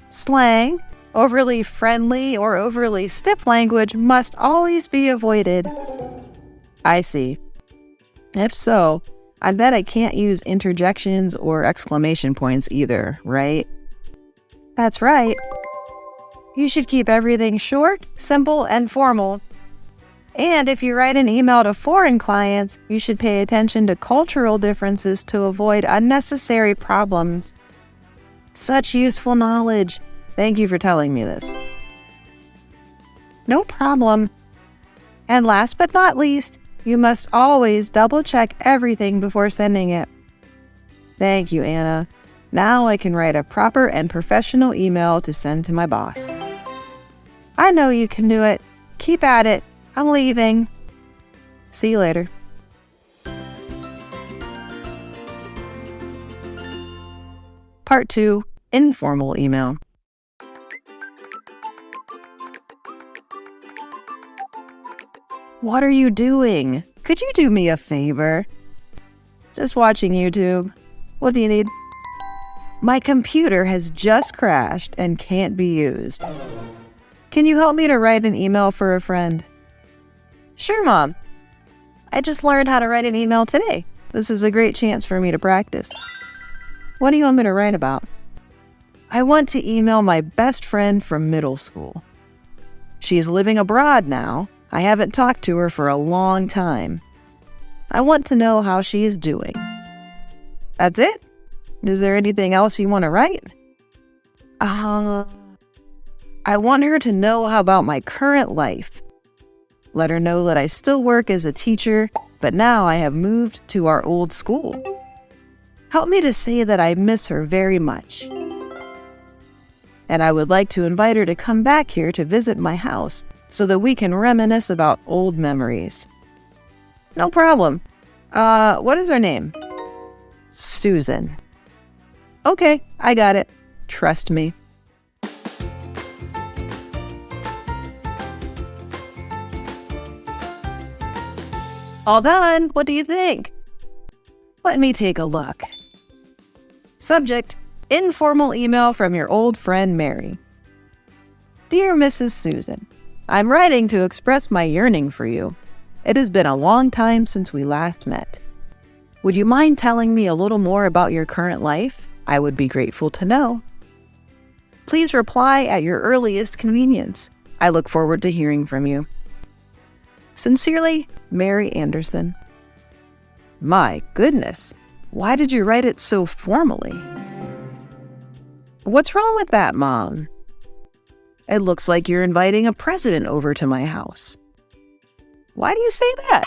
Slang, overly friendly, or overly stiff language must always be avoided. I see. If so, I bet I can't use interjections or exclamation points either, right? That's right. You should keep everything short, simple, and formal. And if you write an email to foreign clients, you should pay attention to cultural differences to avoid unnecessary problems. Such useful knowledge. Thank you for telling me this. No problem. And last but not least, you must always double-check everything before sending it. Thank you, Anna. Now I can write a proper and professional email to send to my boss. I know you can do it. Keep at it. I'm leaving. See you later. Part 2. Informal email. What are you doing? Could you do me a favor? Just watching YouTube. What do you need? My computer has just crashed and can't be used. Can you help me to write an email for a friend? Sure, Mom. I just learned how to write an email today. This is a great chance for me to practice. What do you want me to write about? I want to email my best friend from middle school. She's living abroad now. I haven't talked to her for a long time. I want to know how she is doing. That's it? Is there anything else you want to write? I want her to know how about my current life. Let her know that I still work as a teacher, but now I have moved to our old school. Help me to say that I miss her very much. And I would like to invite her to come back here to visit my house so that we can reminisce about old memories. No problem. What is her name? Susan. Okay, I got it. Trust me. All done. What do you think? Let me take a look. Subject: informal email from your old friend Mary. Dear Mrs. Susan, I'm writing to express my yearning for you. It has been a long time since we last met. Would you mind telling me a little more about your current life? I would be grateful to know. Please reply at your earliest convenience. I look forward to hearing from you. Sincerely, Mary Anderson. My goodness, why did you write it so formally? What's wrong with that, Mom? It looks like you're inviting a president over to my house. Why do you say that?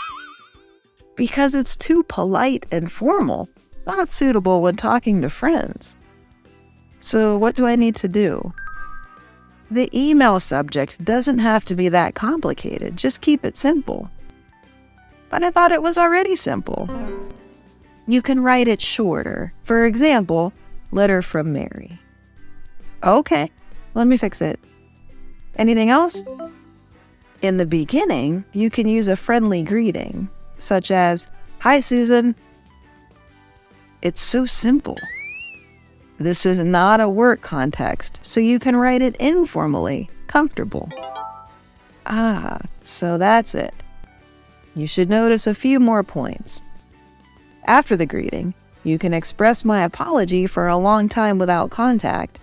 Because it's too polite and formal, not suitable when talking to friends. So what do I need to do? The email subject doesn't have to be that complicated. Just keep it simple. But I thought it was already simple. You can write it shorter. For example, letter from Mary. Okay, let me fix it. Anything else? In the beginning, you can use a friendly greeting, such as, "Hi, Susan." It's so simple. This is not a work context, so you can write it informally, comfortable. So that's it. You should notice a few more points. After the greeting, you can express my apology for a long time without contact.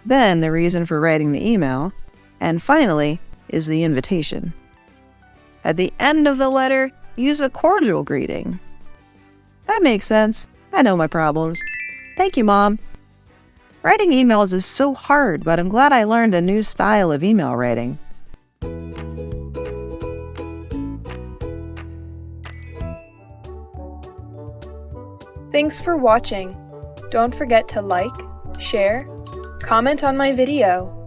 Then the reason for writing the email, and finally is the invitation. At the end of the letter, use a cordial greeting. That makes sense. I know my problems. Thank you, Mom. Writing emails is so hard, but I'm glad I learned a new style of email writing. Thanks for watching. Don't forget to like, share, comment on my video.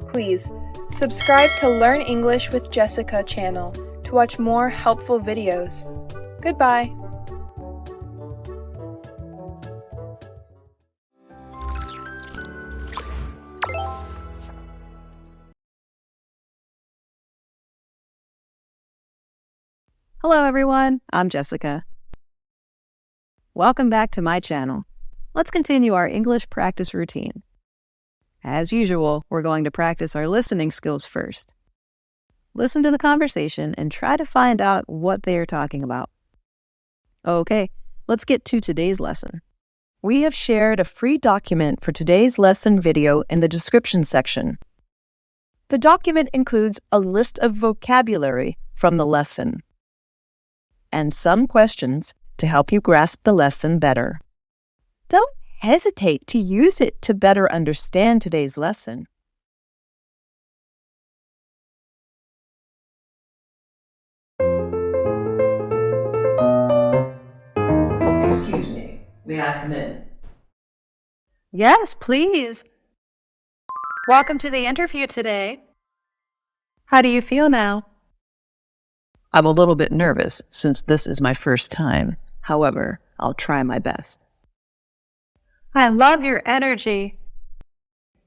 Please, subscribe to Learn English with Jessica channel to watch more helpful videos. Goodbye. Hello everyone, I'm Jessica. Welcome back to my channel. Let's continue our English practice routine. As usual, we're going to practice our listening skills first. Listen to the conversation and try to find out what they are talking about. Okay, let's get to today's lesson. We have shared a free document for today's lesson video in the description section. The document includes a list of vocabulary from the lesson and some questions to help you grasp the lesson better. Don't hesitate to use it to better understand today's lesson. Excuse me, may I come in? Yes, please. Welcome to the interview today. How do you feel now? I'm a little bit nervous since this is my first time. However, I'll try my best. I love your energy.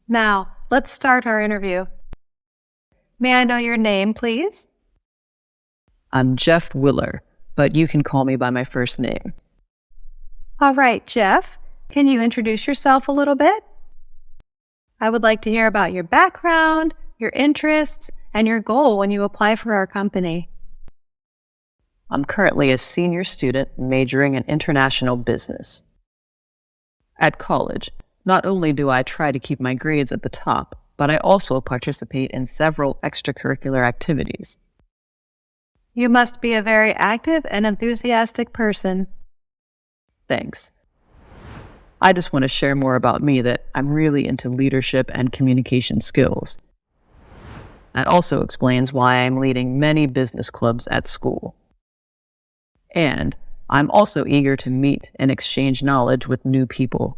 Now, let's start our interview. May I know your name, please? I'm Jeff Willer, but you can call me by my first name. All right, Jeff. Can you introduce yourself a little bit? I would like to hear about your background, your interests, and your goal when you apply for our company. I'm currently a senior student majoring in international business. At college, not only do I try to keep my grades at the top, but I also participate in several extracurricular activities. You must be a very active and enthusiastic person. Thanks. I just want to share more about me that I'm really into leadership and communication skills. That also explains why I'm leading many business clubs at school. And I'm also eager to meet and exchange knowledge with new people.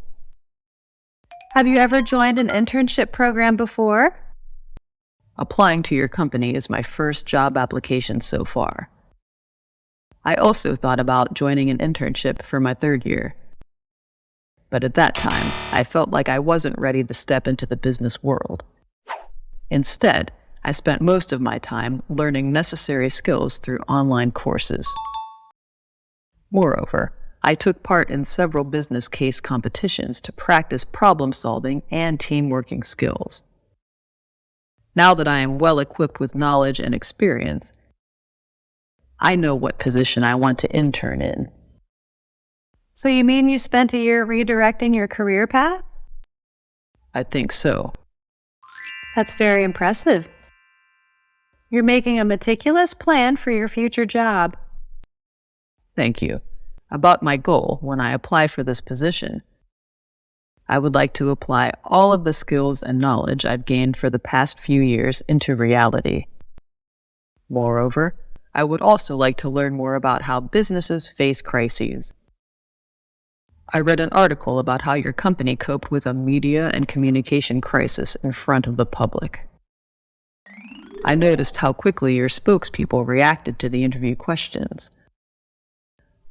Have you ever joined an internship program before? Applying to your company is my first job application so far. I also thought about joining an internship for my third year. But at that time, I felt like I wasn't ready to step into the business world. Instead, I spent most of my time learning necessary skills through online courses. Moreover, I took part in several business case competitions to practice problem-solving and team-working skills. Now that I am well equipped with knowledge and experience, I know what position I want to intern in. So you mean you spent a year redirecting your career path? I think so. That's very impressive. You're making a meticulous plan for your future job. Thank you. About my goal when I apply for this position, I would like to apply all of the skills and knowledge I've gained for the past few years into reality. Moreover, I would also like to learn more about how businesses face crises. I read an article about how your company coped with a media and communication crisis in front of the public. I noticed how quickly your spokespeople reacted to the interview questions.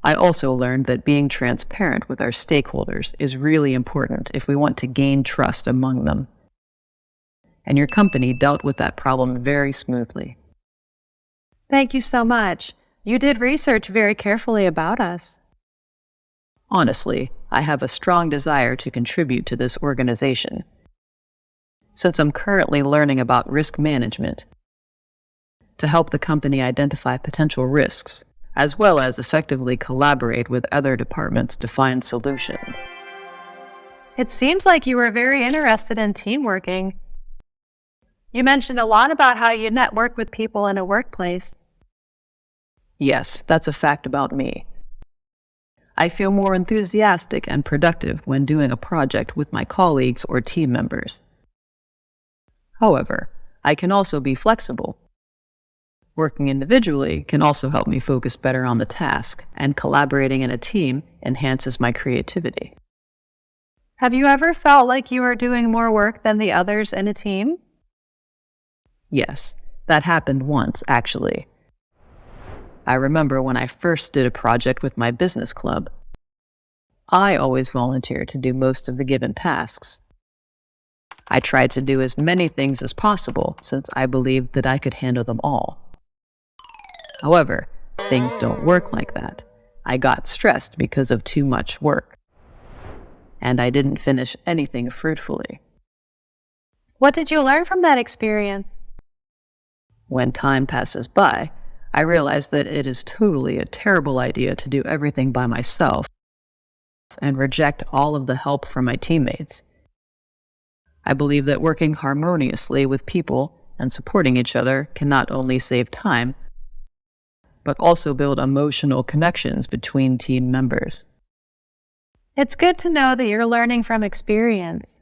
I also learned that being transparent with our stakeholders is really important if we want to gain trust among them. And your company dealt with that problem very smoothly. Thank you so much. You did research very carefully about us. Honestly, I have a strong desire to contribute to this organization. Since I'm currently learning about risk management, to help the company identify potential risks, as well as effectively collaborate with other departments to find solutions. It seems like you were very interested in teamworking. You mentioned a lot about how you network with people in a workplace. Yes, that's a fact about me. I feel more enthusiastic and productive when doing a project with my colleagues or team members. However, I can also be flexible. Working individually can also help me focus better on the task, and collaborating in a team enhances my creativity. Have you ever felt like you were doing more work than the others in a team? Yes, that happened once, actually. I remember when I first did a project with my business club. I always volunteered to do most of the given tasks. I tried to do as many things as possible since I believed that I could handle them all. However, things don't work like that. I got stressed because of too much work, and I didn't finish anything fruitfully. What did you learn from that experience? When time passes by, I realize that it is totally a terrible idea to do everything by myself and reject all of the help from my teammates. I believe that working harmoniously with people and supporting each other can not only save time, but also build emotional connections between team members. It's good to know that you're learning from experience.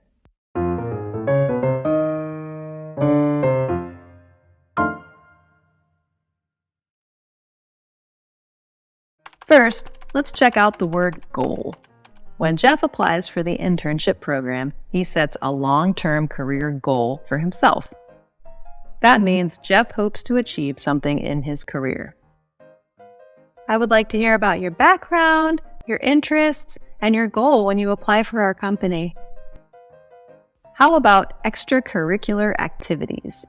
First, let's check out the word goal. When Jeff applies for the internship program, he sets a long-term career goal for himself. That means Jeff hopes to achieve something in his career. I would like to hear about your background, your interests, and your goal when you apply for our company. How about extracurricular activities?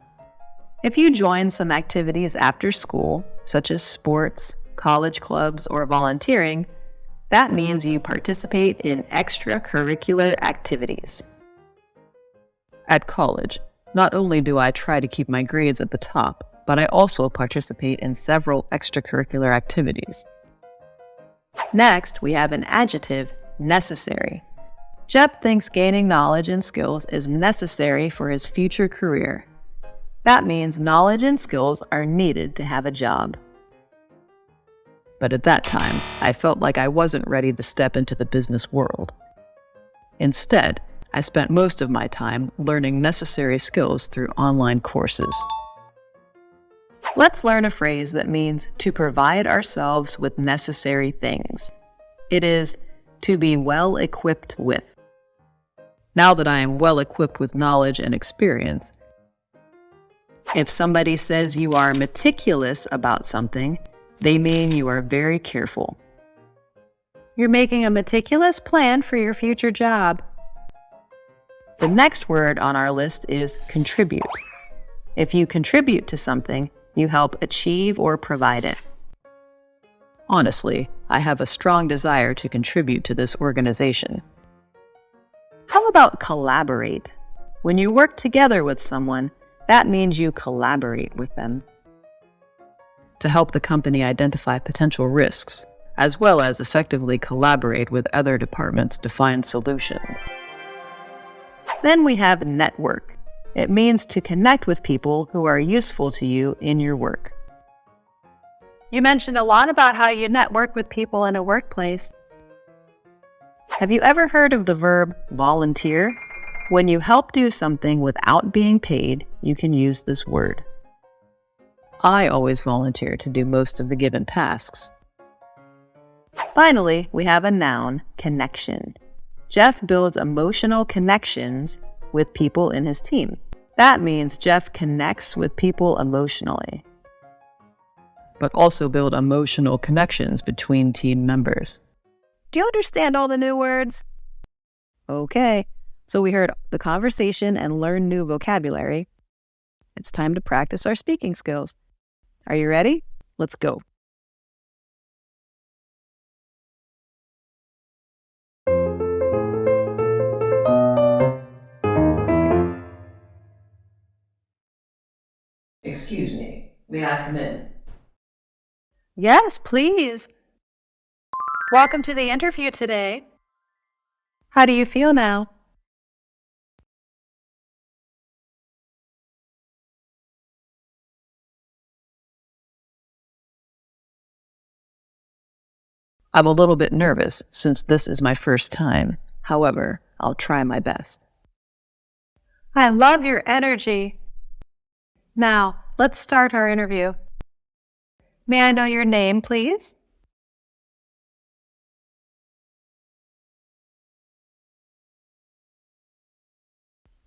If you join some activities after school, such as sports, college clubs, or volunteering, that means you participate in extracurricular activities. At college, not only do I try to keep my grades at the top, but I also participate in several extracurricular activities. Next, we have an adjective, necessary. Jeff thinks gaining knowledge and skills is necessary for his future career. That means knowledge and skills are needed to have a job. But at that time, I felt like I wasn't ready to step into the business world. Instead, I spent most of my time learning necessary skills through online courses. Let's learn a phrase that means to provide ourselves with necessary things. It is to be well equipped with. Now that I am well equipped with knowledge and experience, if somebody says you are meticulous about something, they mean you are very careful. You're making a meticulous plan for your future job. The next word on our list is contribute. If you contribute to something, you help achieve or provide it. Honestly, I have a strong desire to contribute to this organization. How about collaborate? When you work together with someone, that means you collaborate with them to help the company identify potential risks, as well as effectively collaborate with other departments to find solutions. Then we have network. It means to connect with people who are useful to you in your work. You mentioned a lot about how you network with people in a workplace. Have you ever heard of the verb volunteer? When you help do something without being paid, you can use this word. I always volunteer to do most of the given tasks. Finally, we have a noun, connection. Jeff builds emotional connections with people in his team. That means Jeff connects with people emotionally, but also build emotional connections between team members. Do you understand all the new words? Okay, so we heard the conversation and learned new vocabulary. It's time to practice our speaking skills. Are you ready? Let's go. Excuse me, May I come in? Yes, please. Welcome to the interview today. How do you feel now? I'm a little bit nervous since this is my first time. However, I'll try my best. I love your energy. Now, let's start our interview. May I know your name, please?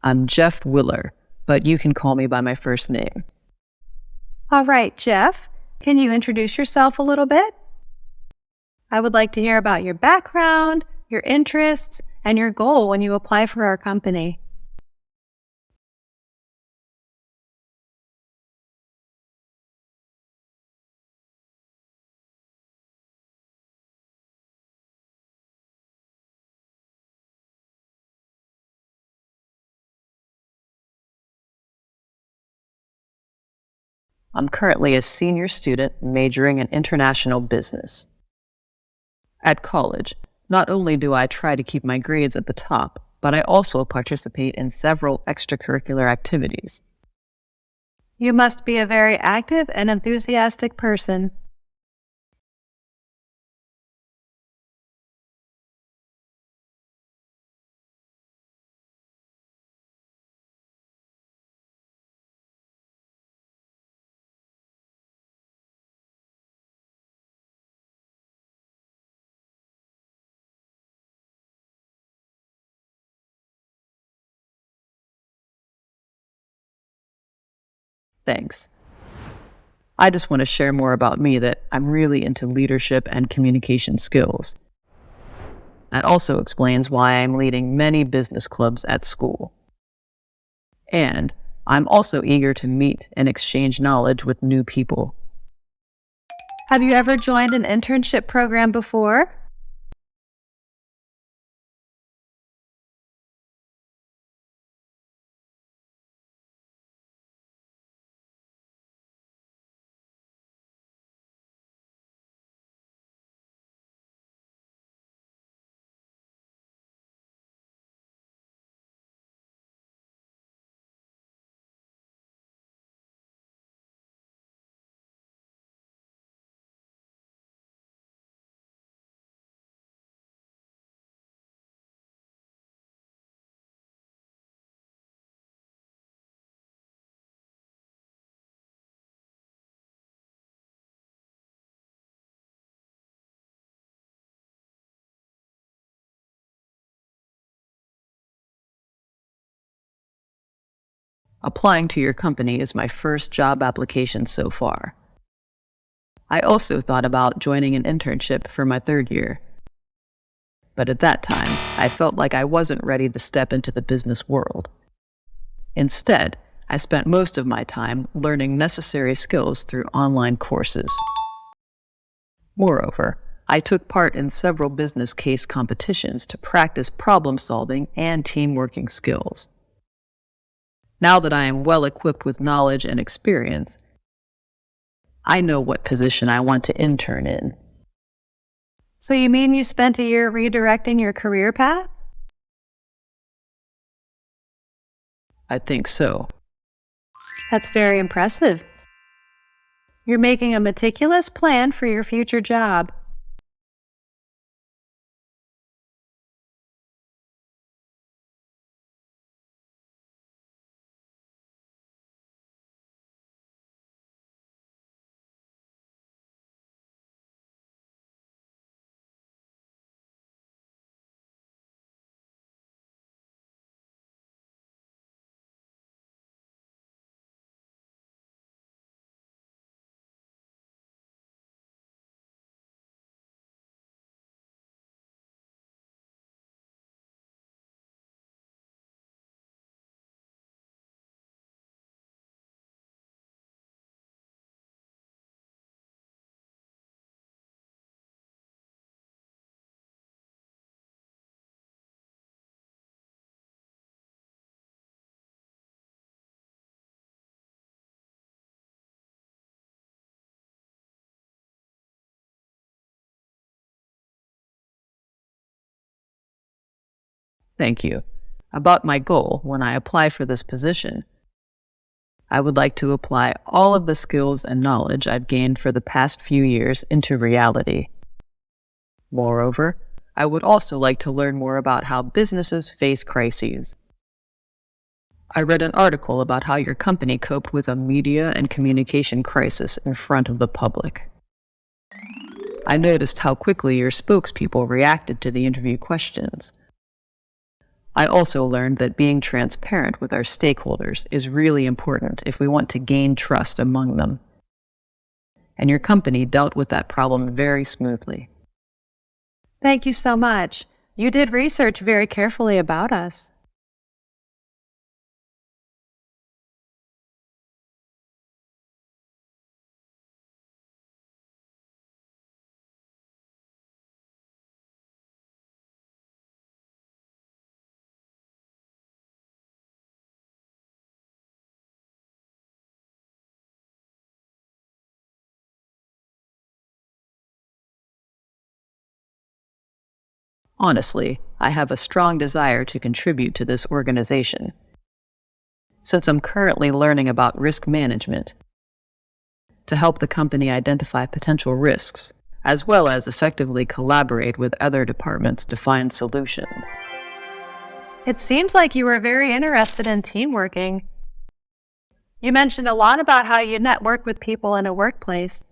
I'm Jeff Willer, but you can call me by my first name. All right, Jeff. Can you introduce yourself a little bit? I would like to hear about your background, your interests, and your goal when you apply for our company. I'm currently a senior student majoring in international business. At college, not only do I try to keep my grades at the top, but I also participate in several extracurricular activities. You must be a very active and enthusiastic person. Thanks. I just want to share more about me that I'm really into leadership and communication skills. That also explains why I'm leading many business clubs at school. And I'm also eager to meet and exchange knowledge with new people. Have you ever joined an internship program before? Applying to your company is my first job application so far. I also thought about joining an internship for my third year. But at that time, I felt like I wasn't ready to step into the business world. Instead, I spent most of my time learning necessary skills through online courses. Moreover, I took part in several business case competitions to practice problem solving and team working skills. Now that I am well equipped with knowledge and experience, I know what position I want to intern in. So you mean you spent a year redirecting your career path? I think so. That's very impressive. You're making a meticulous plan for your future job. Thank you. About my goal when I apply for this position, I would like to apply all of the skills and knowledge I've gained for the past few years into reality. Moreover, I would also like to learn more about how businesses face crises. I read an article about how your company coped with a media and communication crisis in front of the public. I noticed how quickly your spokespeople reacted to the interview questions. I also learned that being transparent with our stakeholders is really important if we want to gain trust among them. And your company dealt with that problem very smoothly. Thank you so much. You did research very carefully about us. Honestly, I have a strong desire to contribute to this organization. Since I'm currently learning about risk management, to help the company identify potential risks, as well as effectively collaborate with other departments to find solutions. It seems like you were very interested in team working. You mentioned a lot about how you network with people in a workplace.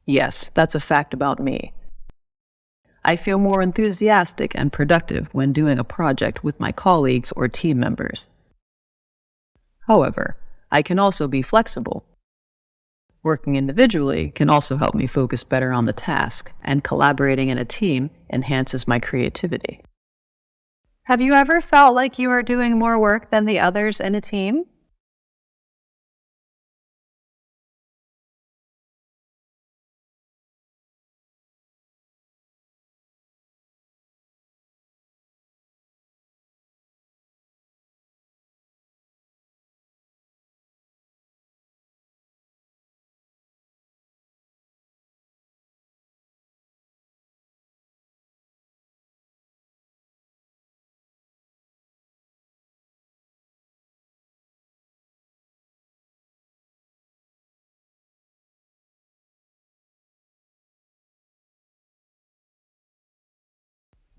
Yes, that's a fact about me. I feel more enthusiastic and productive when doing a project with my colleagues or team members. However, I can also be flexible. Working individually can also help me focus better on the task, and collaborating in a team enhances my creativity. Have you ever felt like you were doing more work than the others in a team?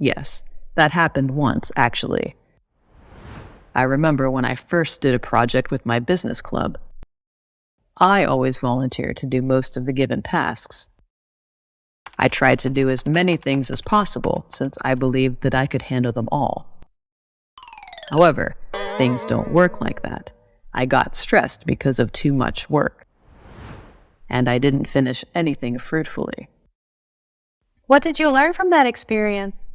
Yes, that happened once, actually. I remember when I first did a project with my business club. I always volunteered to do most of the given tasks. I tried to do as many things as possible since I believed that I could handle them all. However, things don't work like that. I got stressed because of too much work, and I didn't finish anything fruitfully. What did you learn from that experience?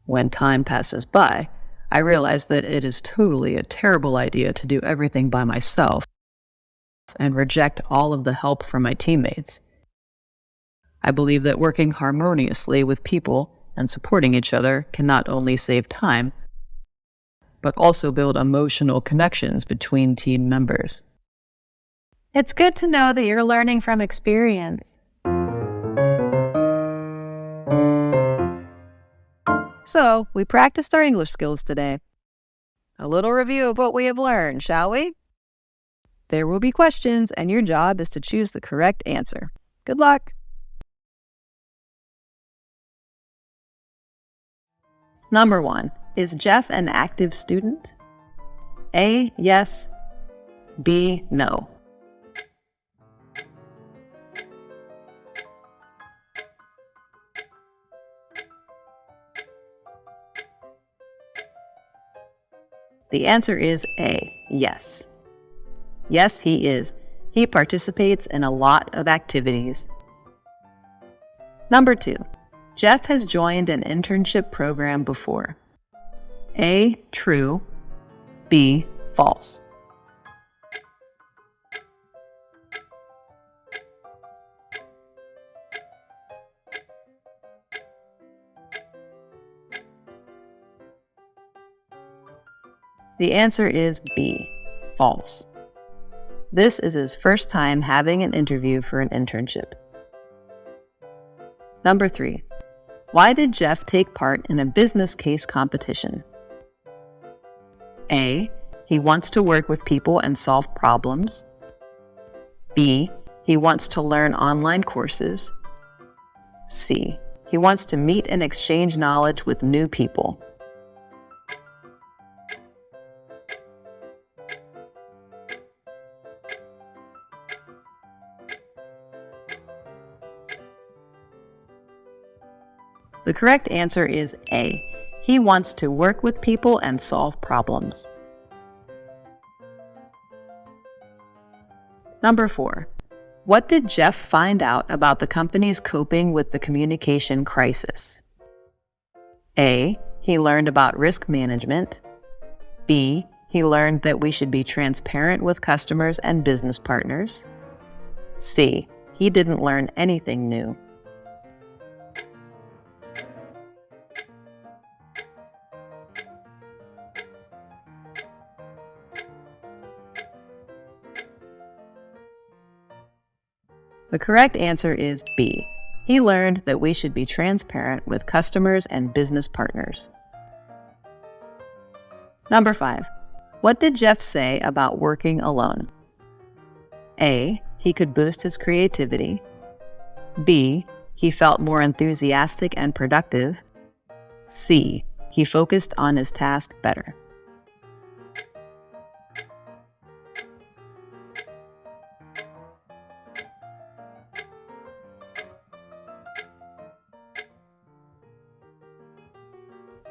When time passes by, I realize that it is totally a terrible idea to do everything by myself and reject all of the help from my teammates. I believe that working harmoniously with people and supporting each other can not only save time, but also build emotional connections between team members. It's good to know that you're learning from experience. So, we practiced our English skills today. A little review of what we have learned, shall we? There will be questions, and your job is to choose the correct answer. Good luck! Number 1. Is Jeff an active student? A. Yes. B. No. The answer is A. Yes. Yes, he is. He participates in a lot of activities. Number 2. Jeff has joined an internship program before. A. True. B. False. The answer is B. False. This is his first time having an interview for an internship. Number 3. Why did Jeff take part in a business case competition? A. He wants to work with people and solve problems. B. He wants to learn online courses. C. He wants to meet and exchange knowledge with new people. The correct answer is A. He wants to work with people and solve problems. Number 4. What did Jeff find out about the company's coping with the communication crisis? A. He learned about risk management. B. He learned that we should be transparent with customers and business partners. C. He didn't learn anything new. The correct answer is B. He learned that we should be transparent with customers and business partners. Number 5. What did Jeff say about working alone? A. He could boost his creativity. B. He felt more enthusiastic and productive. C. He focused on his task better.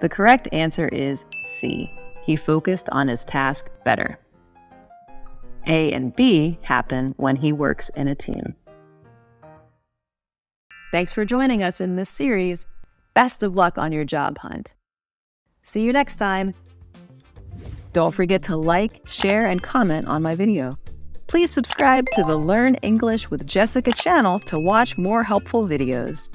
The correct answer is C. He focused on his task better. A and B happen when he works in a team. Thanks for joining us in this series. Best of luck on your job hunt. See you next time. Don't forget to like, share, and comment on my video. Please subscribe to the Learn English with Jessica channel to watch more helpful videos.